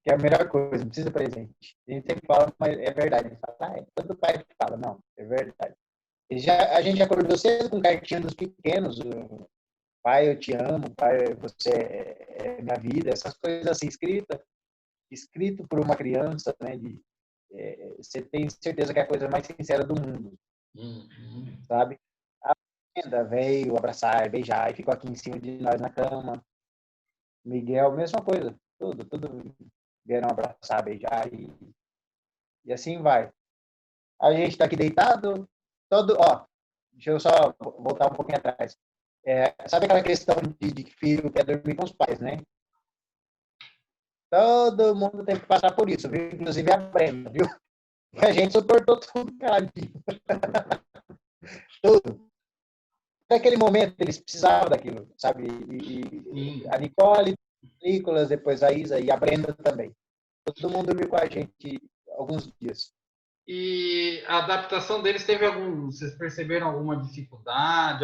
que é a melhor coisa, não precisa presente. A gente sempre fala, mas é verdade. A gente fala, todo pai fala, não, é verdade. A gente acordou cedo com cartinha dos pequenos, pai, eu te amo, pai, você é minha vida, essas coisas assim, escrito por uma criança, né, você tem certeza que é a coisa mais sincera do mundo, sabe? A Brenda veio abraçar, beijar, e ficou aqui em cima de nós na cama. Miguel, mesma coisa, tudo vieram abraçar, beijar, e assim vai. A gente está aqui deitado, deixa eu só voltar um pouquinho atrás. Sabe aquela questão de que filho quer dormir com os pais, né? Todo mundo tem que passar por isso, viu? Inclusive a Brenda, viu? E a gente suportou tudo, cara. Tudo. naquele momento eles precisavam daquilo, sabe? A Nicole, o Nicolas, depois a Isa e a Brenda também. Todo mundo dormiu com a gente alguns dias. E a adaptação deles teve vocês perceberam alguma dificuldade,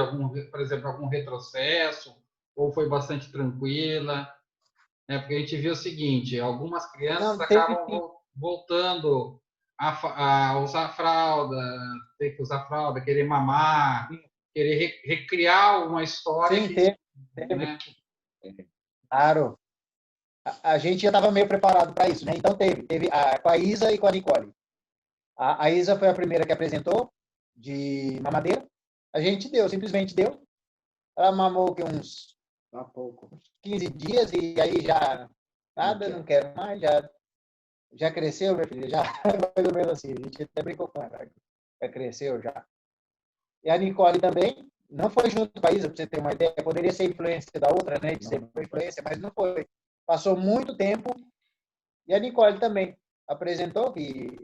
por exemplo, algum retrocesso, ou foi bastante tranquila? Porque a gente viu o seguinte, algumas crianças Não, teve acabam sim. voltando a usar fralda, ter que usar fralda, querer mamar, querer recriar uma história Sim, que, teve. né? Claro. A gente já estava meio preparado para isso, né? Então teve com a Isa e com a Nicole. A Isa foi a primeira que apresentou de mamadeira. A gente deu, simplesmente deu. Ela mamou que uns Há pouco. 15 dias e aí já nada, não quero mais, já cresceu, minha filha, já mais ou menos assim. A gente até brincou com ela, já cresceu já. E a Nicole também, não foi junto com a Isa, para você ter uma ideia, poderia ser influência da outra, né, de ser influência, mas não foi. Passou muito tempo e a Nicole também apresentou que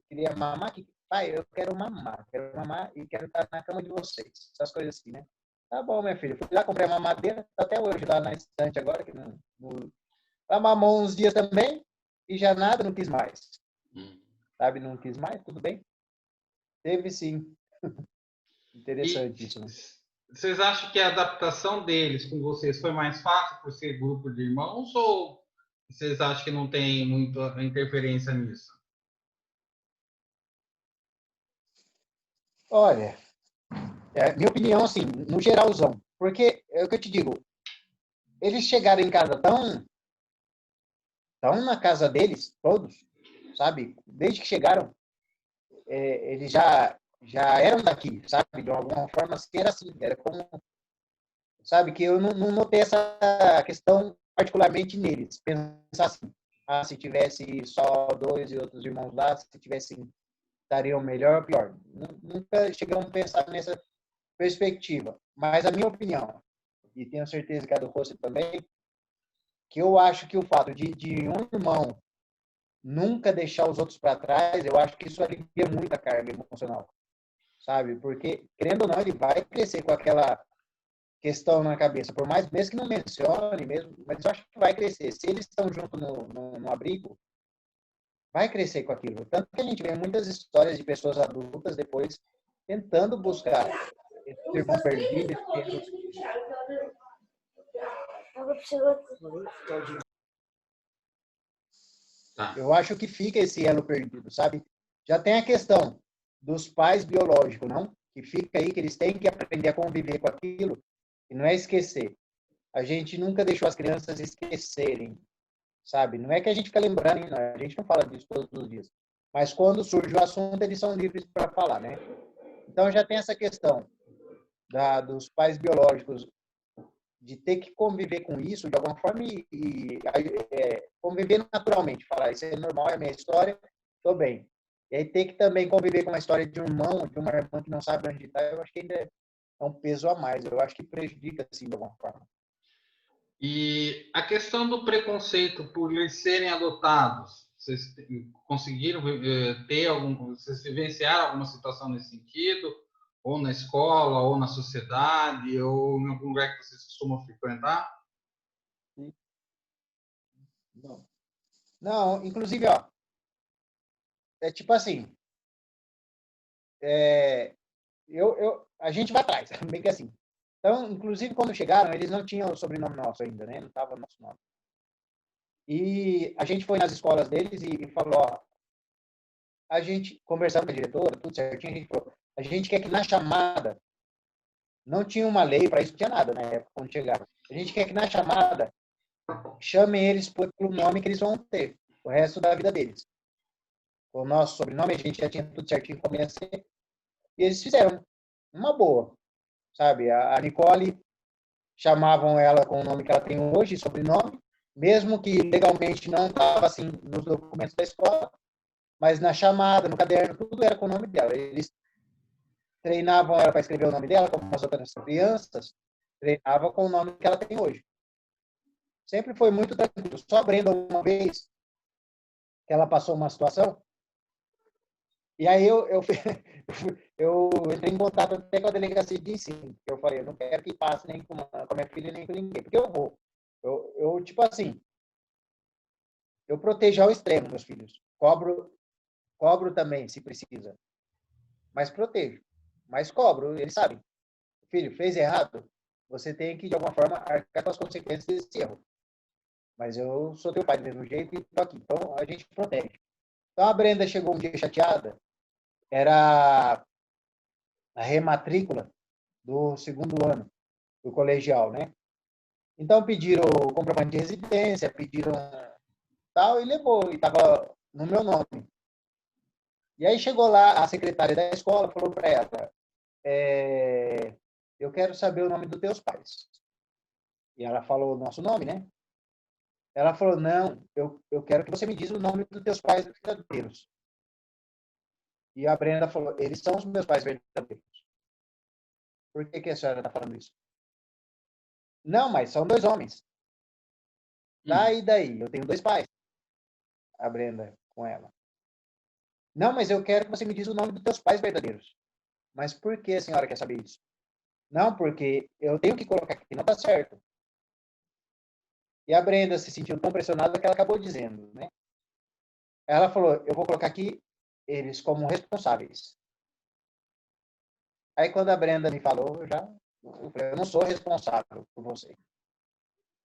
queria mamar, que pai, eu quero mamar e quero estar na cama de vocês. Essas coisas assim, né? Tá bom, minha filha. Fui lá, comprei a mamadeira, tá até hoje lá na estante agora, que não. Ela mamou uns dias também e já nada, não quis mais. Sabe, não quis mais, tudo bem. Teve sim. Interessante E isso, né? vocês acham que a adaptação deles com vocês foi mais fácil por ser grupo de irmãos ou vocês acham que não tem muita interferência nisso? Olha, minha opinião, assim, no geralzão. Porque, é o que eu te digo, eles chegaram em casa tão na casa deles, todos, sabe? Desde que chegaram, eles já eram daqui, sabe? De alguma forma, assim, era assim. Era como, sabe? Que eu não notei essa questão particularmente neles. Pensar assim, se tivesse só dois e outros irmãos lá, se tivessem, estariam melhor ou pior. Nunca chegamos a pensar nessa perspectiva. Mas a minha opinião, e tenho certeza que a do Rossi também, que eu acho que o fato de um irmão nunca deixar os outros para trás, eu acho que isso alivia muito a carga emocional, sabe? Porque, querendo ou não, ele vai crescer com aquela questão na cabeça, por mais mesmo que não mencione mesmo, mas eu acho que vai crescer. Se eles estão juntos no abrigo, vai crescer com aquilo. Tanto que a gente vê muitas histórias de pessoas adultas depois tentando buscar esse irmão perdido, Tá. eu acho que fica esse elo perdido, sabe? Já tem a questão dos pais biológicos, não? Que fica aí, que eles têm que aprender a conviver com aquilo, e não é esquecer. A gente nunca deixou as crianças esquecerem, sabe? Não é que a gente fica lembrando, não, a gente não fala disso todos os dias. Mas quando surge o assunto, eles são livres para falar, né? Então já tem essa questão dos pais biológicos de ter que conviver com isso de alguma forma conviver naturalmente, falar isso é normal, é a minha história, estou bem. E aí ter que também conviver com a história de um irmão, de uma irmã que não sabe onde está, eu acho que ainda é um peso a mais, eu acho que prejudica assim de alguma forma. E a questão do preconceito por eles serem adotados, vocês conseguiram ter vocês vivenciaram alguma situação nesse sentido? Ou na escola, ou na sociedade, ou em algum lugar que vocês costumam frequentar? Não, inclusive, ó, é tipo assim, a gente vai atrás, bem que assim. Então, inclusive, quando chegaram, eles não tinham o sobrenome nosso ainda, né? Não estava o nosso nome. E a gente foi nas escolas deles e falou, ó, a gente, conversando com a diretora, tudo certinho, a gente falou, a gente quer que na chamada, não tinha uma lei para isso, não tinha nada na época, quando chegaram. A gente quer que na chamada, chamem eles pelo nome que eles vão ter, o resto da vida deles. O nosso sobrenome, a gente já tinha tudo certinho como ia ser, e eles fizeram uma boa, sabe? A Nicole, chamavam ela com o nome que ela tem hoje, sobrenome, mesmo que legalmente não estava assim nos documentos da escola, mas na chamada, no caderno, tudo era com o nome dela. Eles treinavam ela para escrever o nome dela, como as outras crianças, treinavam com o nome que ela tem hoje. Sempre foi muito tranquilo. Só a Brenda, uma vez, que ela passou uma situação, E aí eu entrei em contato até com a delegacia de ensino. Eu falei, eu não quero que passe nem com a minha filha, nem com ninguém, porque eu vou. Tipo assim, eu protejo ao extremo meus filhos. Cobro também, se precisa. Mas protejo. Mas cobro, eles sabem. Filho, fez errado? Você tem que, de alguma forma, arcar com as consequências desse erro. Mas eu sou teu pai do mesmo jeito e tô aqui. Então, a gente protege. Então, a Brenda chegou um dia chateada. Era a rematrícula do segundo ano do colegial, né? Então, pediram o comprovante de residência, pediram tal, e levou. E estava no meu nome. E aí chegou lá a secretária da escola, falou para ela, eu quero saber o nome dos teus pais. E ela falou o nosso nome, né? Ela falou, não, eu quero que você me diz o nome dos teus pais verdadeiros. E a Brenda falou, eles são os meus pais verdadeiros. Por que a senhora está falando isso? Não, mas são 2 homens. Tá, e daí? Eu tenho 2 pais. A Brenda com ela. Não, mas eu quero que você me diz o nome dos teus pais verdadeiros. Mas por que a senhora quer saber isso? Não, porque eu tenho que colocar aqui, não está certo. E a Brenda se sentiu tão pressionada que ela acabou dizendo, né? Ela falou, eu vou colocar aqui eles como responsáveis. Aí quando a Brenda me falou, eu falei, eu não sou responsável por você.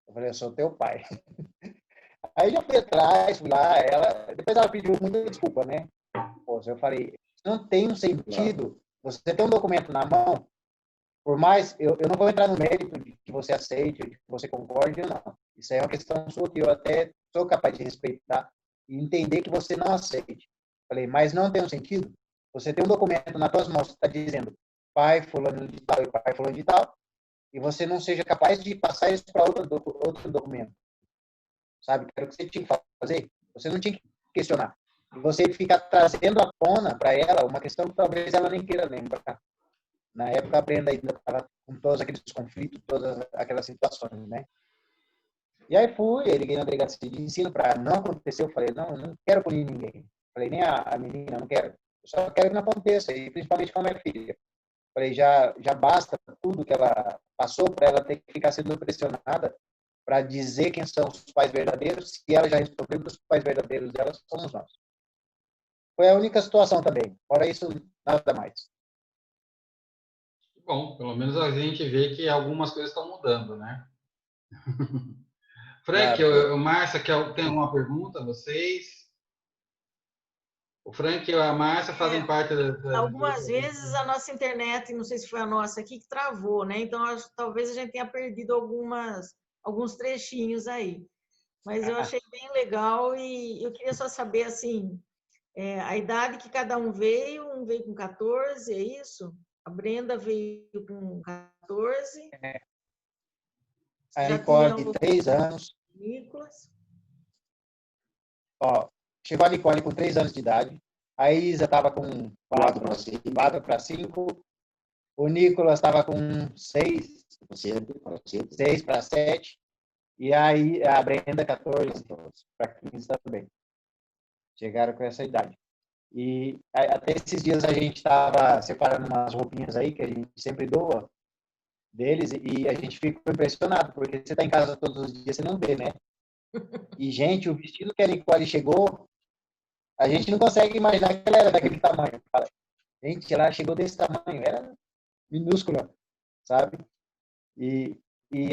Eu falei, eu sou teu pai. Aí já fui atrás, fui lá, depois ela pediu muita desculpa, né? Pô, eu falei, não tem um sentido você ter um documento na mão, por mais, eu não vou entrar no mérito de que você aceite, de que você concorde ou não. Isso é uma questão sua que eu até sou capaz de respeitar e entender que você não aceite. Falei, mas não tem um sentido você ter um documento nas suas mãos que está dizendo pai fulano de tal e pai fulano de tal, e você não seja capaz de passar isso para outro documento. Sabe? Era o que você tinha que fazer. Você não tinha que questionar. E você ficar trazendo à tona para ela uma questão que talvez ela nem queira lembrar. Na época, a Brenda ainda estava com todos aqueles conflitos, todas aquelas situações, né? E aí eu liguei na delegacia de ensino para não acontecer. Eu falei, não quero punir ninguém. Falei, nem a menina, não quero. Eu só quero que não aconteça, e principalmente com a minha filha. Falei, já basta tudo que ela passou para ela ter que ficar sendo pressionada para dizer quem são os pais verdadeiros, se ela já respondeu que os pais verdadeiros dela somos nós. Foi a única situação também. Fora isso, nada mais. Bom, pelo menos a gente vê que algumas coisas estão mudando, né? Frank, Claro. o Márcia, tem alguma pergunta a vocês? O Frank e a Márcia fazem parte Algumas vezes a nossa internet, não sei se foi a nossa aqui, que travou, né? Então, talvez a gente tenha perdido alguns trechinhos aí. Mas eu achei bem legal e eu queria só saber, assim, a idade que cada um veio com 14, é isso? A Brenda veio com 14. A Já Nicole, tinha de o 3 anos. Nicolas. Ó, chegou a Nicole com 3 anos de idade. A Isa estava com 4 para 5. O Nicolas estava com 6 para 7. E aí a Brenda, 14 para 15 também. Chegaram com essa idade. E até esses dias a gente estava separando umas roupinhas aí que a gente sempre doa deles e a gente fica impressionado, porque você está em casa todos os dias, você não vê, né? E, gente, o vestido que a Nicole chegou, a gente não consegue imaginar que ela era daquele tamanho. Gente, ela chegou desse tamanho, era minúscula, sabe? E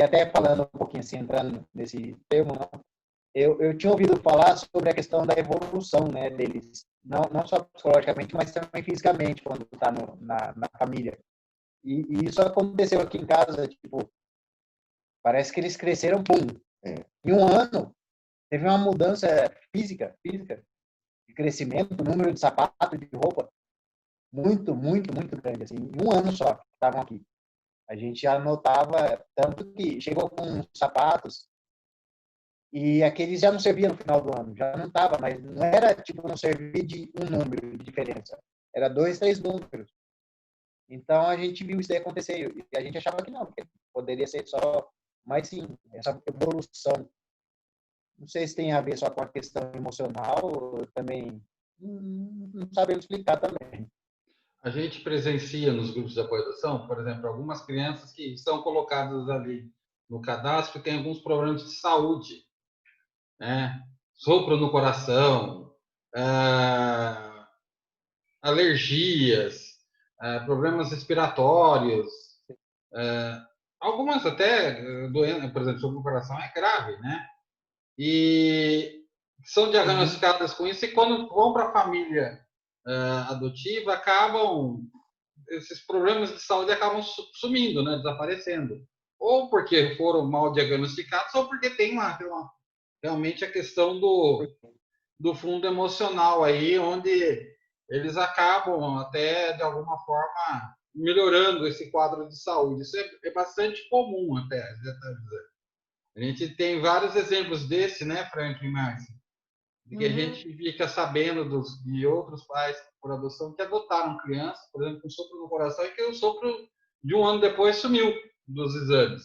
até falando um pouquinho assim, entrando nesse termo, eu tinha ouvido falar sobre a questão da evolução, né, deles, não só psicologicamente, mas também fisicamente, quando está na família. E isso aconteceu aqui em casa, tipo, parece que eles cresceram, pum. Em um ano, teve uma mudança física, de crescimento, número de sapato, de roupa, muito, muito, muito grande, assim, em um ano só que estavam aqui. A gente já notava, tanto que chegou com sapatos, e aqueles já não serviam no final do ano, já não estava, mas não era, tipo, não servia de um número de diferença, era 2, 3 números. Então, a gente viu isso aí acontecer, e a gente achava que não, que poderia ser só, mas sim, essa evolução. Não sei se tem a ver só com a questão emocional, ou também não sabemos explicar também. A gente presencia nos grupos de apoio à adoção, por exemplo, algumas crianças que são colocadas ali no cadastro e têm alguns problemas de saúde, né? Sopro no coração, alergias, problemas respiratórios, algumas até doenças, por exemplo, sopro no coração é grave, né? E são diagnosticadas com isso e quando vão para a família adotiva, esses problemas de saúde acabam sumindo, né? Desaparecendo. Ou porque foram mal diagnosticados, ou porque tem realmente a questão do fundo emocional aí, onde eles acabam até, de alguma forma, melhorando esse quadro de saúde. Isso é bastante comum até. A gente tem vários exemplos desse, né, Frank e Márcio? De que a gente fica sabendo de outros pais por adoção que adotaram crianças, por exemplo, com sopro no coração, e que o sopro de um ano depois sumiu dos exames.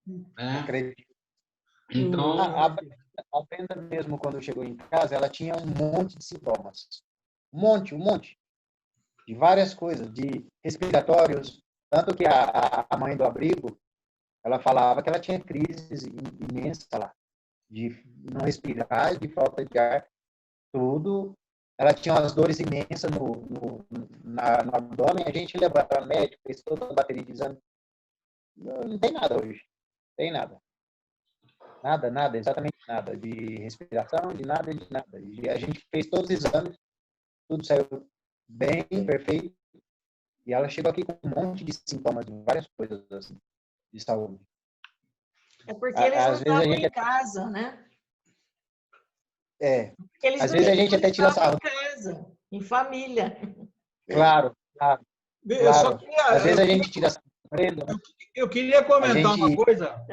Né? Acredito. Então, A Brenda mesmo, quando chegou em casa, ela tinha um monte de sintomas. Um monte. De várias coisas, de respiratórios. Tanto que a mãe do abrigo, ela falava que ela tinha crises imensas lá. De não respirar, de falta de ar, tudo. Ela tinha umas dores imensas no abdômen. A gente levou para o médico, fez toda a bateria de exame. Não tem nada hoje. Não tem nada. Nada, exatamente nada. De respiração, de nada. E a gente fez todos os exames, tudo saiu bem, perfeito. E ela chegou aqui com um monte de sintomas, de várias coisas assim, de saúde. É porque eles não estavam em casa, né? Às vezes a gente até tira sarro. Em casa, em família. Claro. Eu só queria, às vezes a gente tira sarro. Eu queria comentar uma coisa.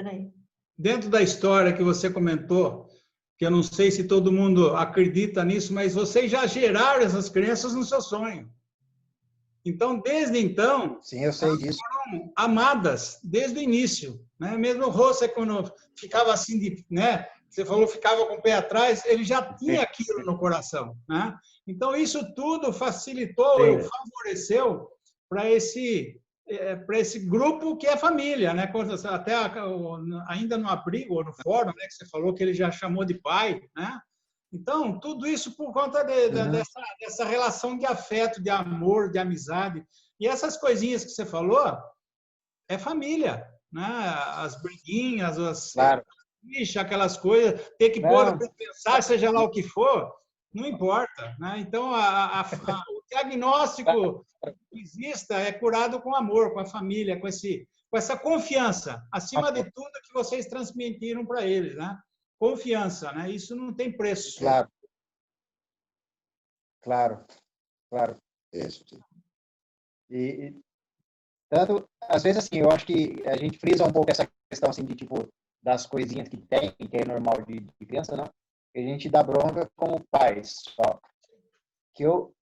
Dentro da história que você comentou, que eu não sei se todo mundo acredita nisso, mas vocês já geraram essas crianças no seu sonho. Então, desde então, sim, eu sei disso. Foram amadas desde o início, né? Mesmo o Rosa, quando ficava assim, né? Você falou ficava com o pé atrás, ele já tinha aquilo no coração, né? Então, isso tudo facilitou ou favoreceu para esse grupo que é família, né? Até ainda no abrigo ou no fórum, né? Que você falou que ele já chamou de pai, né? Então, tudo isso por conta dessa relação de afeto, de amor, de amizade. E essas coisinhas que você falou, é família, né? As briguinhas, claro. Aquelas coisas, ter que pôr para pensar, seja lá o que for, não importa. Né? Então, o diagnóstico que exista é curado com amor, com a família, com essa confiança, acima de tudo que vocês transmitiram para eles, né? Confiança, né? Isso não tem preço. Claro. Isso. E tanto, às vezes, assim, eu acho que a gente frisa um pouco essa questão, assim, de, tipo, das coisinhas que tem, que é normal de criança, não? Que a gente dá bronca como pais, só. Que eu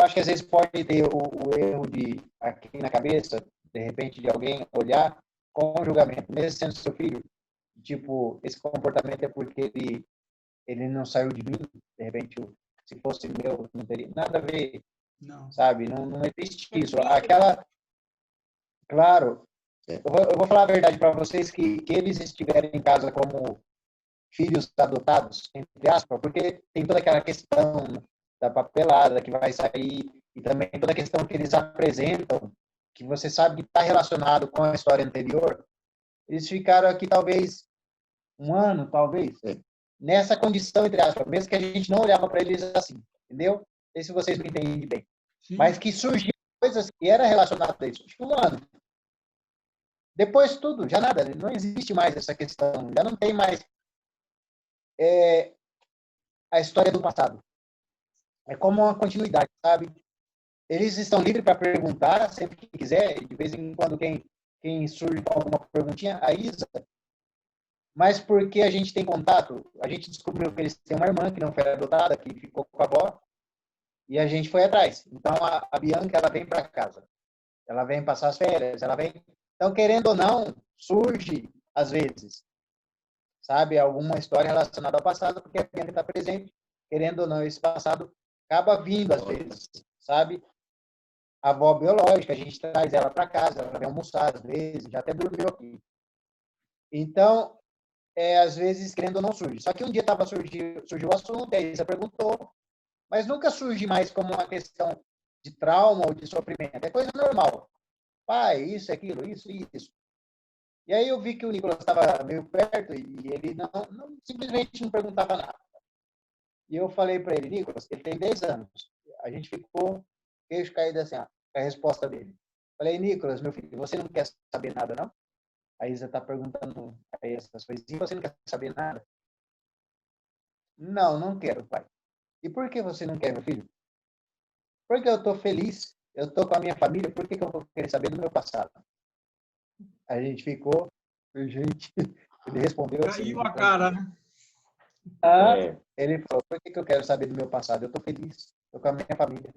acho que, às vezes, pode ter o erro aqui na cabeça, de repente, de alguém olhar com o julgamento, mesmo sendo seu filho, tipo, esse comportamento é porque ele não saiu de mim, de repente, se fosse meu, não teria nada a ver, não. Sabe? Não existe isso. Claro, eu vou falar a verdade para vocês que eles estiverem em casa como filhos adotados, entre aspas, porque tem toda aquela questão da papelada que vai sair e também toda a questão que eles apresentam, que você sabe que está relacionado com a história anterior. Eles ficaram aqui talvez um ano, nessa condição, entre aspas, mesmo que a gente não olhava para eles assim, entendeu? Não sei se vocês me entendem bem. Sim. Mas que surgiram coisas que eram relacionadas a isso. Acho que um ano. Depois tudo, já nada, não existe mais essa questão, já não tem mais a história do passado. É como uma continuidade, sabe? Eles estão livres para perguntar sempre que quiser, de vez em quando quem surge com alguma perguntinha, a Isa. Mas porque a gente tem contato, a gente descobriu que eles têm uma irmã que não foi adotada, que ficou com a avó, e a gente foi atrás. Então, a Bianca, ela vem para casa. Ela vem passar as férias, ela vem... Então, querendo ou não, surge, às vezes, sabe, alguma história relacionada ao passado, porque a Bianca está presente, querendo ou não, esse passado acaba vindo às vezes, sabe? A avó biológica, a gente traz ela para casa, ela vem almoçar às vezes, já até dormiu aqui. Então, às vezes, querendo ou não, surge. Só que um dia surgiu o assunto, a Isa perguntou, mas nunca surge mais como uma questão de trauma ou de sofrimento. É coisa normal. Pai, isso, aquilo, isso, isso. E aí eu vi que o Nicolas estava meio perto e ele simplesmente não perguntava nada. E eu falei para ele, Nicolas, ele tem 10 anos. A gente ficou queixo caído assim, ó, a resposta dele. Falei, Nicolas, meu filho, você não quer saber nada, não? A Isa está perguntando aí essas coisinhas, você não quer saber nada? Não, não quero, pai. E por que você não quer, meu filho? Porque eu estou feliz, eu estou com a minha família, por que eu vou querer saber do meu passado? A gente ficou, gente, ele respondeu assim. Caiu a cara, né? Ele falou, por que eu quero saber do meu passado? Eu estou feliz, estou com a minha família.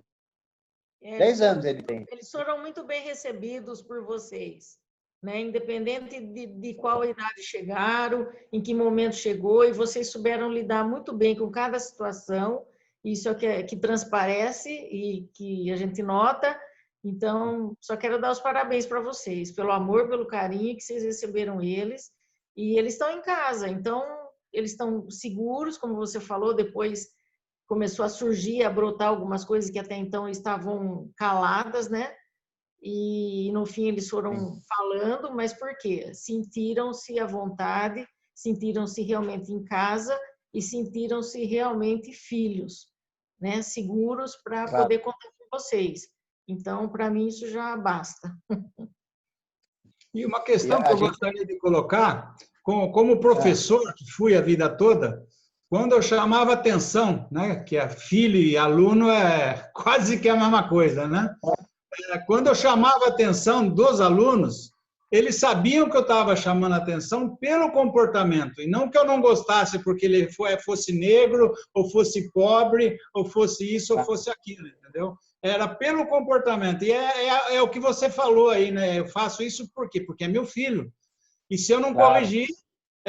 10 Eles anos ele tem. Eles foram muito bem recebidos por vocês, né? Independente de qual idade chegaram, em que momento chegou, e vocês souberam lidar muito bem com cada situação. Isso é que transparece e que a gente nota. Então, só quero dar os parabéns para vocês, pelo amor, pelo carinho que vocês receberam eles. E eles estão em casa, então eles estão seguros, como você falou, depois começou a surgir, a brotar algumas coisas que até então estavam caladas, né? E no fim eles foram falando, mas por quê? Sentiram-se à vontade, sentiram-se realmente em casa e sentiram-se realmente filhos, né? Seguros para poder contar com vocês. Então, para mim, isso já basta. E uma questão que eu gostaria de colocar, como professor que fui a vida toda, quando eu chamava atenção, né, que é filho e aluno é quase que a mesma coisa, né? Quando eu chamava a atenção dos alunos, eles sabiam que eu estava chamando a atenção pelo comportamento, e não que eu não gostasse porque ele fosse negro, ou fosse pobre, ou fosse isso, ou fosse aquilo, entendeu? Era pelo comportamento. E é o que você falou aí, né? Eu faço isso por quê? Porque é meu filho. E se eu não corrigir,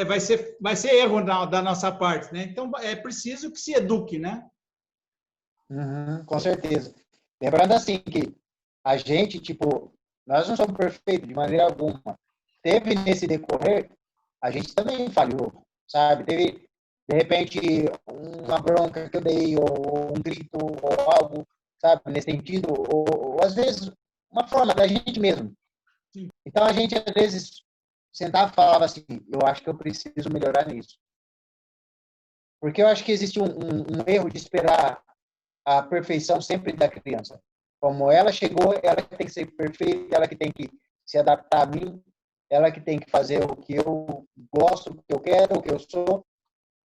vai ser erro da nossa parte, né? Então, é preciso que se eduque, né? Com certeza. Lembrando assim que a gente, tipo, nós não somos perfeitos de maneira alguma. Teve nesse decorrer, a gente também falhou, sabe? Teve, de repente, uma bronca que eu dei, ou um grito, ou algo, sabe? Nesse sentido, ou às vezes, uma forma da gente mesmo. Então, a gente, às vezes, sentava e falava assim, eu acho que eu preciso melhorar nisso. Porque eu acho que existe um erro de esperar a perfeição sempre da criança. Como ela chegou, ela que tem que ser perfeita, ela que tem que se adaptar a mim, ela que tem que fazer o que eu gosto, o que eu quero, o que eu sou,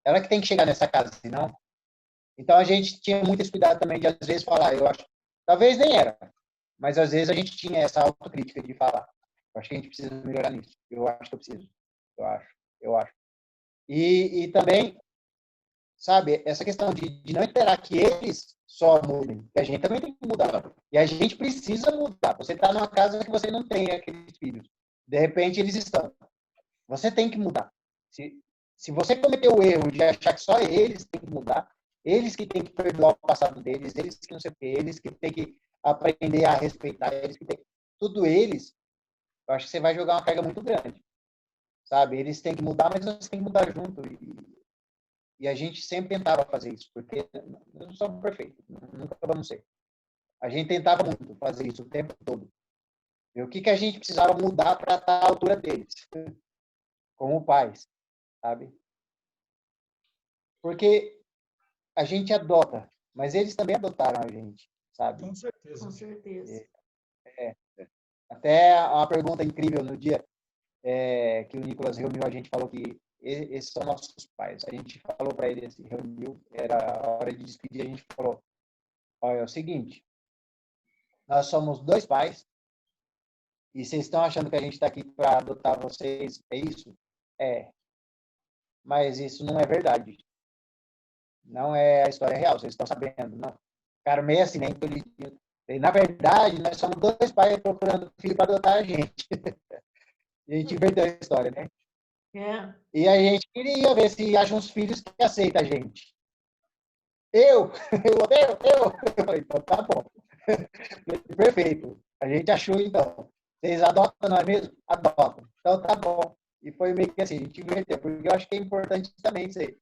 ela que tem que chegar nessa casa, senão. Então a gente tinha muito esse cuidado também de às vezes falar, eu acho, talvez nem era, mas às vezes a gente tinha essa autocrítica de falar, eu acho que a gente precisa melhorar nisso, eu acho que eu preciso, eu acho. E também, sabe, essa questão de não esperar que eles só mudem, que a gente também tem que mudar. E a gente precisa mudar. Você está numa casa que você não tem aqueles filhos. De repente, eles estão. Você tem que mudar. Se você cometeu o erro de achar que só eles têm que mudar, eles que têm que perdoar o passado deles, eles que não sei o quê, eles que têm que aprender a respeitar, eles que têm tudo eles, eu acho que você vai jogar uma carga muito grande. Sabe? Eles têm que mudar, mas nós temos que mudar junto. E a gente sempre tentava fazer isso, porque nós não somos perfeitos, nunca vamos ser. A gente tentava muito fazer isso o tempo todo. E o que a gente precisava mudar para estar à altura deles, como pais, sabe? Porque a gente adota, mas eles também adotaram a gente, sabe? Com certeza. Com certeza. Até uma pergunta incrível no dia que o Nicolas reuniu, a gente falou que esses são nossos pais. A gente falou para ele, assim, reuniu, era a hora de despedir, a gente falou, olha, é o seguinte, nós somos 2 pais, e vocês estão achando que a gente está aqui para adotar vocês, é isso? É. Mas isso não é verdade. Não é a história real, vocês estão sabendo, não. Ficaram meio assim, né? Na verdade, nós somos 2 pais procurando filho para adotar a gente. E a gente inverteu a história, né? E a gente queria ver se acha uns filhos que aceitam a gente. eu. Eu falei, então tá bom. Perfeito. A gente achou, então. Vocês adotam, não é mesmo? Adotam. Então tá bom. E foi meio que assim, a gente inverteu, porque eu acho que é importante também isso aí.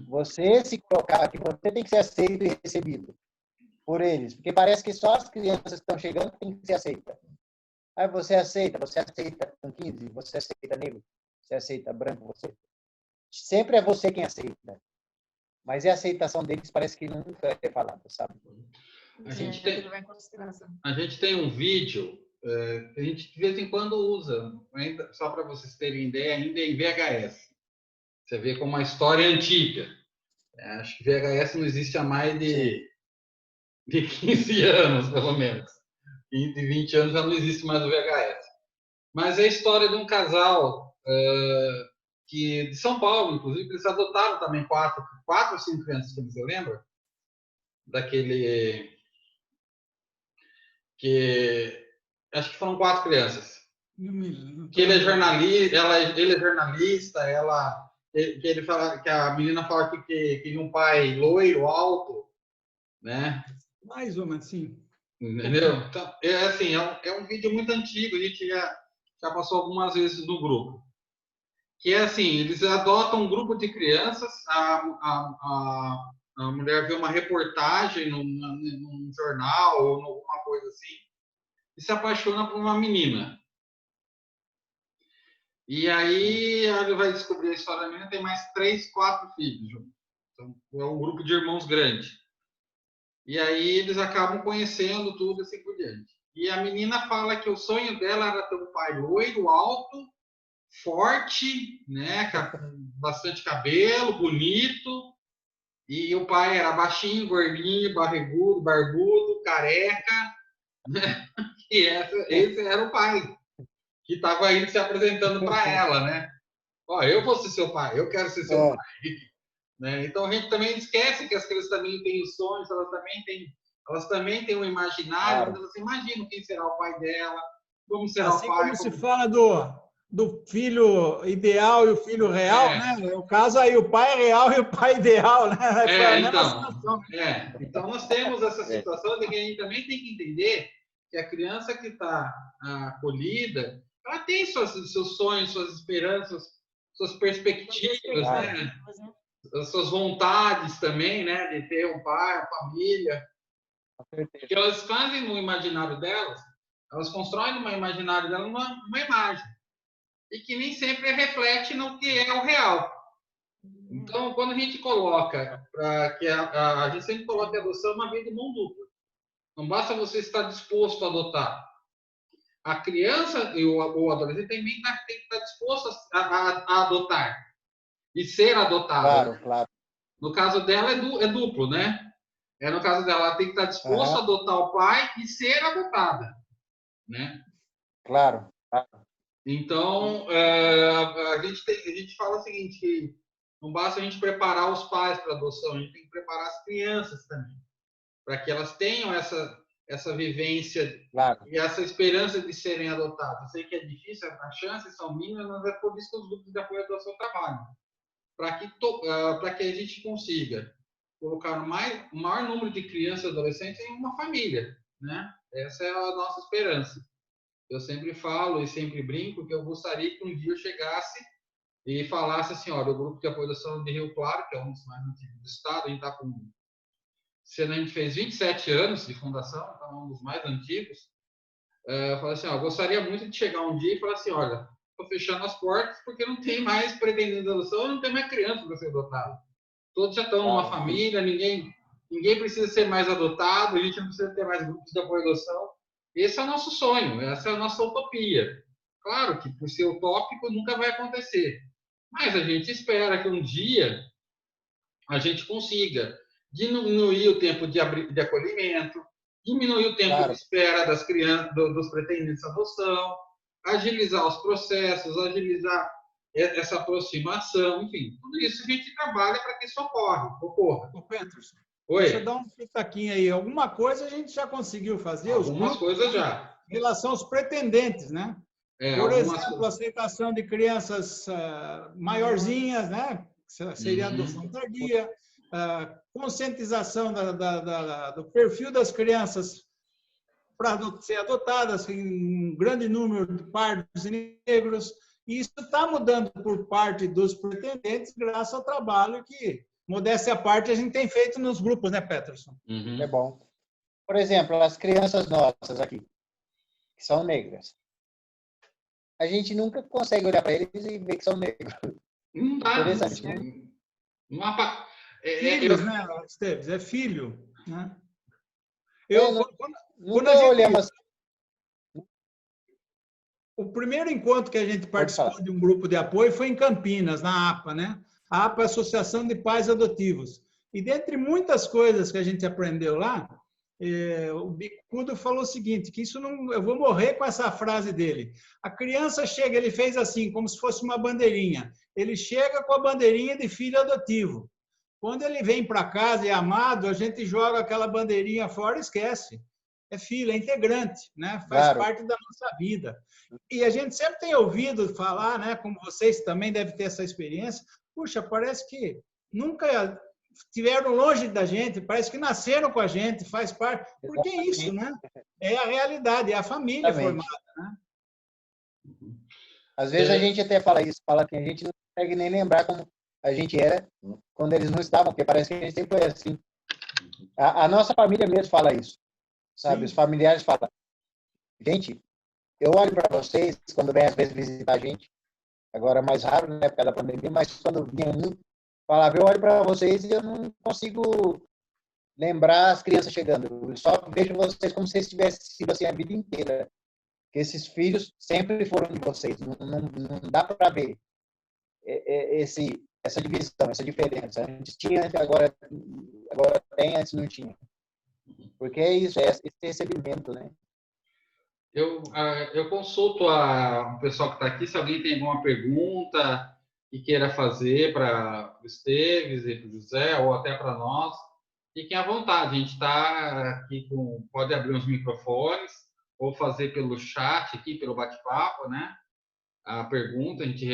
Você se colocar aqui, você tem que ser aceito e recebido por eles, porque parece que só as crianças que estão chegando têm que ser aceitas. Aí você aceita com 15, você aceita negro, você aceita branco, você. Sempre é você quem aceita. Mas a aceitação deles parece que nunca é falada, sabe? A gente tem um vídeo que a gente de vez em quando usa, ainda, só para vocês terem ideia, ainda em VHS. Você vê como uma história antiga. Acho que VHS não existe há mais de 15 anos, pelo menos. 15, 20 anos já não existe mais o VHS. Mas é a história de um casal de São Paulo, inclusive, eles adotaram também 4 ou 5 crianças, você lembra? Daquele... acho que foram 4 crianças. Que ele é jornalista, ele fala que a menina fala que queria um pai loiro, alto, né? Mais ou menos, sim. Entendeu? Então, é um vídeo muito antigo, a gente já passou algumas vezes no grupo. Que é assim, eles adotam um grupo de crianças, a mulher vê uma reportagem num jornal ou alguma coisa assim, e se apaixona por uma menina. E aí ele vai descobrir a história da menina, tem mais 3, 4 filhos juntos. Então, é um grupo de irmãos grande. E aí eles acabam conhecendo tudo assim por diante. E a menina fala que o sonho dela era ter um pai loiro, alto, forte, né, com bastante cabelo, bonito. E o pai era baixinho, gordinho, barrigudo, barbudo, careca. Né? E esse era o pai que estava indo se apresentando para ela, né? Ó, eu vou ser seu pai, eu quero ser seu pai. Né? Então a gente também esquece que as crianças também têm os sonhos, elas também têm um imaginário, elas imaginam quem será o pai dela, como será o pai. Como se fala do filho ideal e o filho real, né? No caso aí, o pai real e o pai ideal, né? Então nós temos essa situação de que a gente também tem que entender que a criança que está acolhida, ela tem seus sonhos, suas esperanças, suas perspectivas, né? As suas vontades também, né? De ter um pai, uma família. Que elas fazem no imaginário delas, elas constroem no imaginário delas uma imagem. E que nem sempre reflete no que é o real. Então, quando a gente coloca, a gente sempre coloca a adoção uma via de mão dupla. Não basta você estar disposto a adotar. A criança e o adolescente também tem que estar disposto a adotar e ser adotado. Claro. No caso dela é duplo, né? No caso dela, ela tem que estar disposta a adotar o pai e ser adotada, né? Claro. Então, a gente fala o seguinte, que não basta a gente preparar os pais para adoção, a gente tem que preparar as crianças também, para que elas tenham essa vivência e essa esperança de serem adotadas. Eu sei que é difícil, as chances são mínimas, mas é por isso que os grupos de apoio à adoção trabalham, para que a gente consiga colocar o maior número de crianças e adolescentes em uma família, né? Essa é a nossa esperança. Eu sempre falo e sempre brinco que eu gostaria que um dia eu chegasse e falasse assim, olha, o grupo de apoio à adoção de Rio Claro, que é um dos mais antigos do estado, a gente está com... A gente fez 27 anos de fundação, então é um dos mais antigos. Eu falei assim, eu gostaria muito de chegar um dia e falar assim, olha, estou fechando as portas porque não tem mais pretendente de adoção, não tem mais criança para ser adotado. Todos já estão numa família, ninguém precisa ser mais adotado, a gente não precisa ter mais grupos de apoio à adoção. Esse é o nosso sonho, essa é a nossa utopia. Claro que, por ser utópico, nunca vai acontecer. Mas a gente espera que um dia a gente consiga diminuir o tempo de acolhimento, diminuir o tempo de espera das crianças, dos pretendentes de adoção, agilizar os processos, agilizar essa aproximação, enfim, tudo isso a gente trabalha para que isso ocorra. Ô, Petros, deixa eu dar um pitaquinho aí. Alguma coisa a gente já conseguiu fazer? Algumas coisas já. Em relação aos pretendentes, né? Por exemplo, a aceitação de crianças maiorzinhas, né? Seria adoção tardia. conscientização do perfil das crianças para ser adotadas em um grande número de pardos e negros. E isso está mudando por parte dos pretendentes, graças ao trabalho que, modéstia à parte, a gente tem feito nos grupos, né, Peterson? É bom. Por exemplo, as crianças nossas aqui, que são negras, a gente nunca consegue olhar para eles e ver que são negros. Não dá. Interessante, né? Filhos, né, Esteves? É filho, né? Nunca olhamos assim. O primeiro encontro que a gente participou de um grupo de apoio foi em Campinas, na APA, né? A APA é a Associação de Pais Adotivos. E dentre muitas coisas que a gente aprendeu lá, o Bicudo falou o seguinte, que isso não, eu vou morrer com essa frase dele. A criança chega, ele fez assim, como se fosse uma bandeirinha. Ele chega com a bandeirinha de filho adotivo. Quando ele vem para casa e é amado, a gente joga aquela bandeirinha fora e esquece. É filho, é integrante, né? Faz parte da nossa vida. E a gente sempre tem ouvido falar, né? Como vocês também devem ter essa experiência. Puxa, parece que nunca estiveram longe da gente, parece que nasceram com a gente, faz parte. Porque é isso, né? É a realidade, é a família formada, né? Às vezes a gente até fala isso, fala que a gente não consegue nem lembrar como a gente era quando eles não estavam, porque parece que a gente sempre foi assim. A nossa família mesmo fala isso. Sabe, os familiares falam, gente, eu olho para vocês, quando vem às vezes visitar a gente, agora é mais raro, né, por causa da pandemia, mas quando vinha um, falava, eu olho para vocês e eu não consigo lembrar as crianças chegando, eu só vejo vocês como se vocês tivessem sido assim a vida inteira, que esses filhos sempre foram de vocês, não dá para ver essa divisão, essa diferença, antes tinha, agora tem, antes não tinha. Porque é isso, é esse recebimento, né? Eu consulto o pessoal que está aqui, se alguém tem alguma pergunta que queira fazer para o Esteves e para o José, ou até para nós, fiquem à vontade. A gente está aqui pode abrir os microfones, ou fazer pelo chat aqui, pelo bate-papo, né? A pergunta, a gente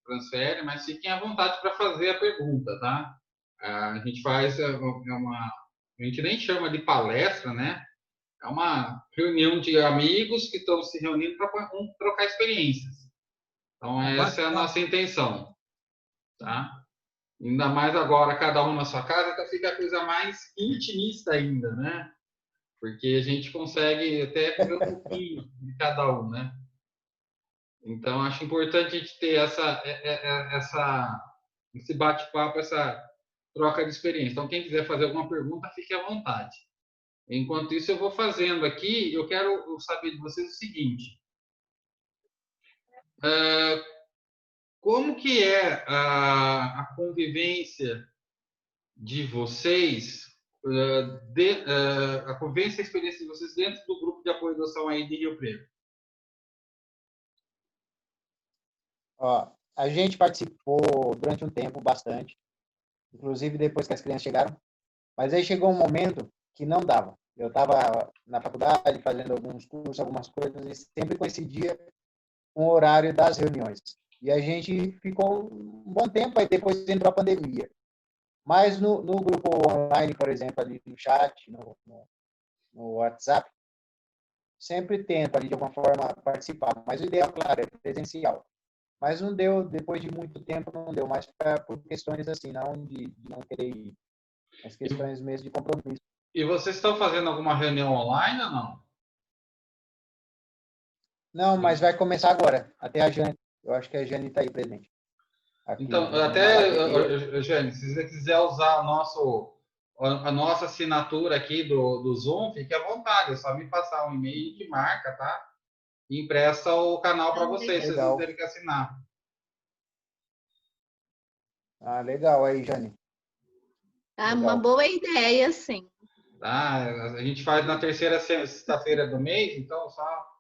transfere, mas fiquem à vontade para fazer a pergunta, tá? A gente faz a gente nem chama de palestra, né? É uma reunião de amigos que estão se reunindo para trocar experiências. Então, essa é a nossa intenção, tá? Ainda mais agora, cada um na sua casa, então fica a coisa mais intimista ainda, né? Porque a gente consegue até ver um pouquinho de cada um, né? Então, acho importante a gente ter esse bate-papo, essa troca de experiência. Então, quem quiser fazer alguma pergunta, fique à vontade. Enquanto isso, eu vou fazendo aqui. Eu quero saber de vocês o seguinte. Como que é a convivência de vocês, a convivência e a experiência de vocês dentro do grupo de apoio à adoção aí de Rio Preto? Ó, a gente participou durante um tempo bastante, inclusive depois que as crianças chegaram, mas aí chegou um momento que não dava. Eu estava na faculdade fazendo alguns cursos, algumas coisas, e sempre coincidia com o horário das reuniões. E a gente ficou um bom tempo, aí depois entrou a pandemia. Mas no grupo online, por exemplo, ali no chat, no WhatsApp, sempre tento ali de alguma forma participar. Mas o ideal, claro, é presencial. Mas não deu, depois de muito tempo, não deu mais por questões assim, não de não querer ir. As questões mesmo de compromisso. E vocês estão fazendo alguma reunião online ou não? Não, mas vai começar agora. Até a Jane. Eu acho que a Jane está aí presente. Aqui, então, até, Jane, se você quiser usar a nossa assinatura aqui do Zoom, fique à vontade. É só me passar um e-mail que marca, tá? E empresta o canal para vocês, vocês não terem que assinar. Ah, legal aí, Jane. Tá, uma boa ideia, sim. Tá? A gente faz na terceira sexta-feira do mês, então só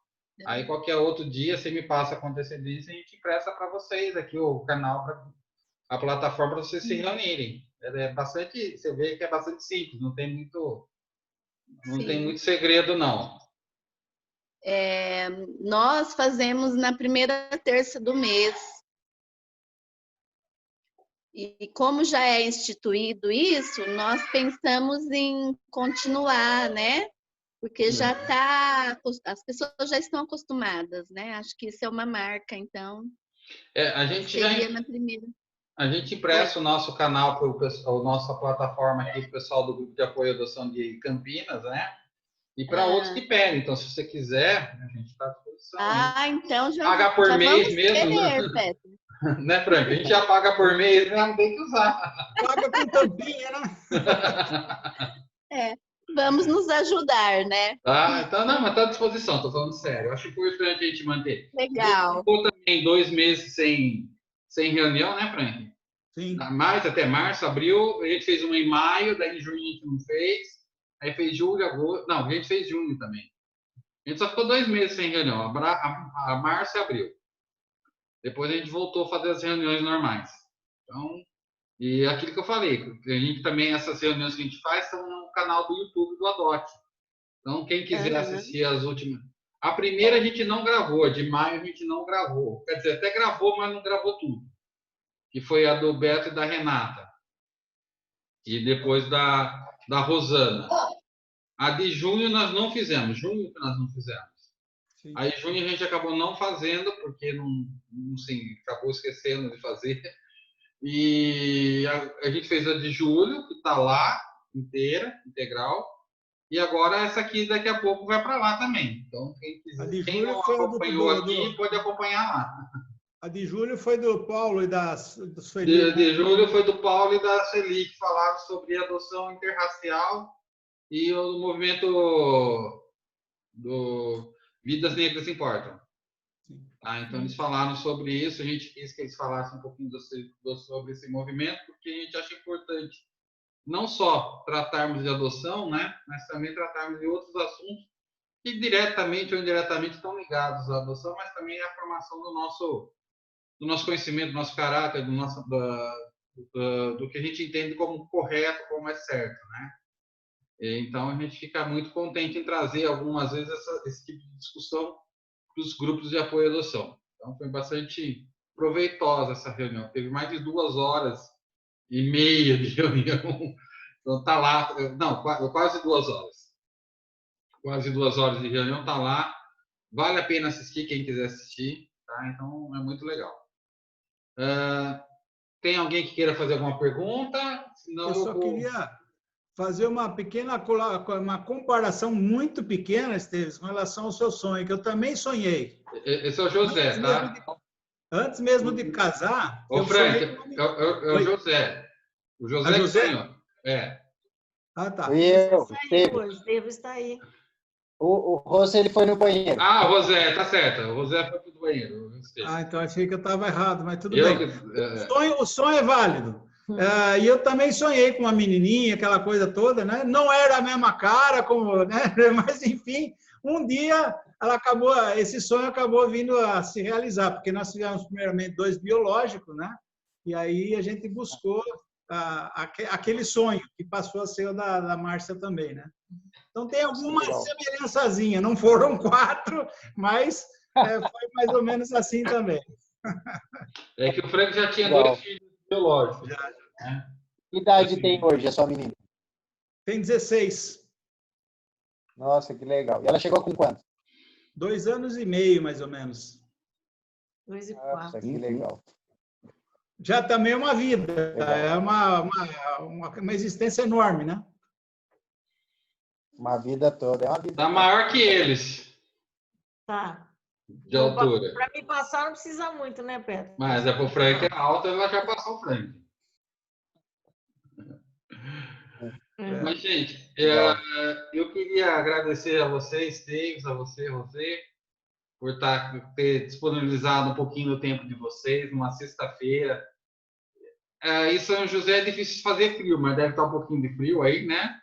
aí qualquer outro dia você me passa com antecedência e a gente empresta para vocês aqui o canal, a plataforma para vocês se reunirem. É bastante, você vê que é bastante simples, não tem muito segredo não. Nós fazemos na primeira terça do mês. E como já é instituído isso, nós pensamos em continuar, né? Porque já está, as pessoas já estão acostumadas, né? Acho que isso é uma marca, então A gente seria na primeira. A gente empresta o nosso canal para a nossa plataforma aqui para o pessoal do grupo de apoio à adoção de Campinas, né? E para outros que pedem. Então, se você quiser, a gente está à disposição. Então já, paga por já mês vamos mesmo, querer, Petra. né, Frank? A gente já paga por mês, já não tem que usar. Paga com tampinha, né? Vamos nos ajudar, né? Então, não, mas está à disposição, estou falando sério. Eu acho importante a gente manter. Legal. Ficou também 2 meses sem reunião, né, Frank? Sim. Mais até março, abril, a gente fez uma em maio, daí em junho a gente não fez, aí fez julho, agosto, não, a gente fez junho também. A gente só ficou 2 meses sem reunião, a março e abril. Depois a gente voltou a fazer as reuniões normais. Então, e aquilo que eu falei, a gente também, essas reuniões que a gente faz estão no canal do YouTube do Adote. Então, quem quiser assistir as últimas. A primeira a gente não gravou, a de maio a gente não gravou. Quer dizer, até gravou, mas não gravou tudo. Que foi a do Beto e da Renata. E depois da Rosana. A de junho nós não fizemos. Junho que nós não fizemos. Sim. Aí junho a gente acabou não fazendo, porque não assim, acabou esquecendo de fazer. E a gente fez a de julho, que está lá, inteira, integral. E agora essa aqui daqui a pouco vai para lá também. Então, quem não acompanhou aqui pode acompanhar lá. A de julho foi do Paulo e dos Felipe. De julho foi do Paulo e da Celi, que falaram sobre adoção interracial e o movimento do Vidas Negras Importam. Tá? Então, eles falaram sobre isso. A gente quis que eles falassem um pouquinho sobre esse movimento, porque a gente acha importante não só tratarmos de adoção, né, mas também tratarmos de outros assuntos que diretamente ou indiretamente estão ligados à adoção, mas também à formação do nosso conhecimento, do nosso caráter, do que a gente entende como correto, como é certo, né? Então, a gente fica muito contente em trazer, algumas vezes, esse tipo de discussão para os grupos de apoio à adoção. Então, foi bastante proveitosa essa reunião. Teve mais de 2h30 de reunião. Então, tá lá. Não, quase 2 horas. Quase 2 horas de reunião, está lá. Vale a pena assistir, quem quiser assistir. Tá? Então, é muito legal. Tem alguém que queira fazer alguma pergunta? Senão eu só queria fazer uma comparação muito pequena, Esteves, com relação ao seu sonho, que eu também sonhei. Esse é o José, tá? Antes mesmo de casar... Ô, Frank, é o José. O José que sonhou. Ah, tá. O Esteves está aí. O José, ele foi no banheiro. Ah, o José, tá certo. O José foi pro banheiro. Então achei que eu estava errado, mas tudo bem. O sonho é válido. E eu também sonhei com uma menininha, aquela coisa toda, né? Não era a mesma cara, né? Mas enfim, um dia esse sonho acabou vindo a se realizar, porque nós tivemos primeiramente 2 biológicos, né? E aí a gente buscou aquele sonho que passou a ser o da Márcia também, né? Então tem alguma semelhançazinha, não foram 4, mas foi mais ou menos assim também. É que o Frank já tinha 2 filhos biológicos. Que idade tem hoje a sua menina? Tem 16. Nossa, que legal. E ela chegou com quanto? 2 anos e meio, mais ou menos. 2 e 4. Nossa, que legal. Já também é uma vida, é uma existência enorme, né? Uma vida toda. É uma vida. Tá maior que eles. Tá. De altura. Para me passar não precisa muito, né, Pedro? Mas o Frank é alto, ela já passou o Frank. Mas, gente, eu queria agradecer a vocês, Esteves, a você, por ter disponibilizado um pouquinho do tempo de vocês, numa sexta-feira. Em São José é difícil fazer frio, mas deve estar um pouquinho de frio aí, né?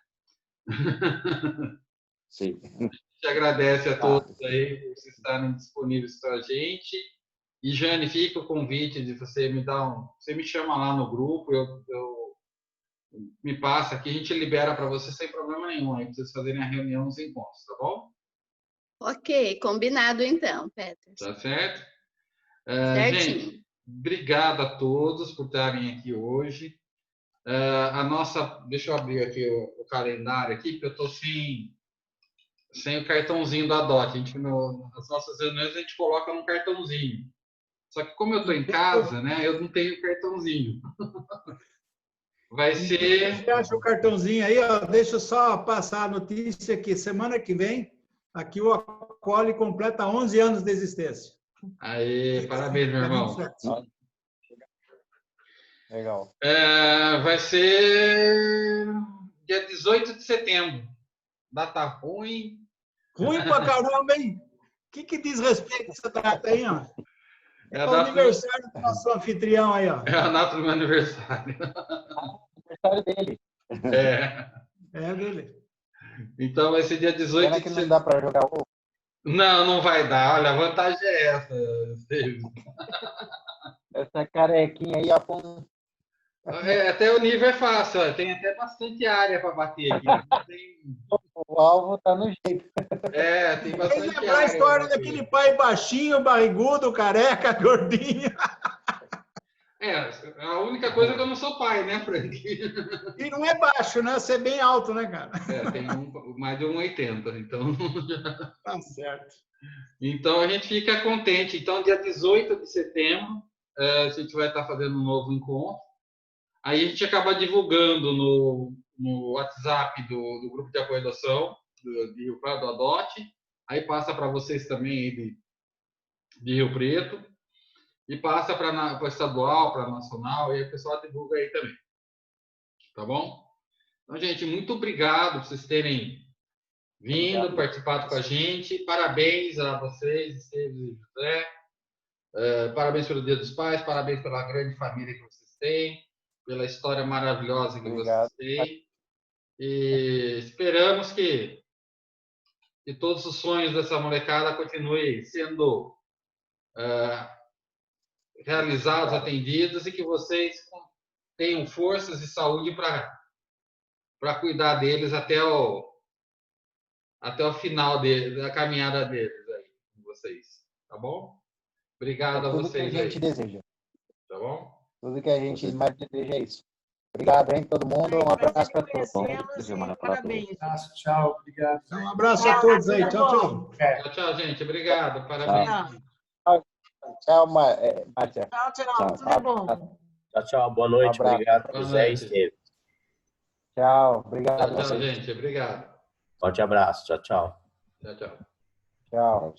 Sim. A gente agradece a todos aí por vocês estarem disponíveis para a gente. E, Jane, fica o convite de você você me chama lá no grupo, me passa aqui, a gente libera para você sem problema nenhum, aí para vocês fazerem a reunião nos encontros, tá bom? Ok, combinado então, Petra. Tá certo? Certinho. Gente, obrigado a todos por estarem aqui hoje. Deixa eu abrir aqui o calendário aqui, porque eu estou sem o cartãozinho da DOT. Nas nossas reuniões a gente coloca um cartãozinho. Só que como eu estou em casa, né, eu não tenho cartãozinho. Vai ser... Você acha o cartãozinho aí? Ó, deixa eu só passar a notícia que semana que vem, aqui o Acoli completa 11 anos de existência. Aê, parabéns, meu irmão. Legal. Vai ser dia 18 de setembro. Data ruim. Ruim pra caramba, hein? O que diz respeito a essa data aí, ó? É o aniversário do nosso anfitrião aí, ó. É a data do meu aniversário. Aniversário dele. É dele. Então vai ser dia 18 Será de que não setembro. dá para jogar o... Não, não vai dar. Olha, a vantagem é essa. Essa carequinha aí, ó. Até o nível é fácil. Ó. Tem até bastante área para bater aqui. O alvo tá no jeito. Tem Quer bastante lembrar a área. história daquele pai baixinho, barrigudo, careca, gordinho. A única coisa é que eu não sou pai, né, Frank? E não é baixo, né? Você é bem alto, né, cara? Tem mais de 1,80, então... Tá certo. Então, a gente fica contente. Então, dia 18 de setembro, a gente vai estar fazendo um novo encontro. Aí a gente acaba divulgando no WhatsApp do Grupo de Apoio à Adoção, de Rio Claro, do Adote. Aí passa para vocês também de Rio Preto. E passa para estadual, para nacional, e aí o pessoal divulga aí também. Tá bom? Então, gente, muito obrigado por vocês terem vindo, participado com a gente. Parabéns a vocês, Esteves e José. Parabéns pelo Dia dos Pais, parabéns pela grande família que vocês têm, pela história maravilhosa que vocês têm. E esperamos que todos os sonhos dessa molecada continuem sendo realizados, atendidos, e que vocês tenham forças e saúde para cuidar deles até o final da caminhada deles aí, com vocês. Tá bom? Obrigado a vocês aí. Tudo que a gente deseja. Tá bom? Tudo que a gente mais deseja é isso. Obrigado, hein, todo mundo. Um abraço para todos. Parabéns. Tchau, obrigado. Um abraço a todos aí. Tchau, tchau. Tchau, gente. Obrigado. Parabéns. Tchau, Márcia. Tchau. Tudo bom. Tchau. Boa noite. Obrigado, José e Esteves. Tchau. Obrigado. Tchau, gente. Obrigado. Forte abraço. Tchau. Tchau. Tchau.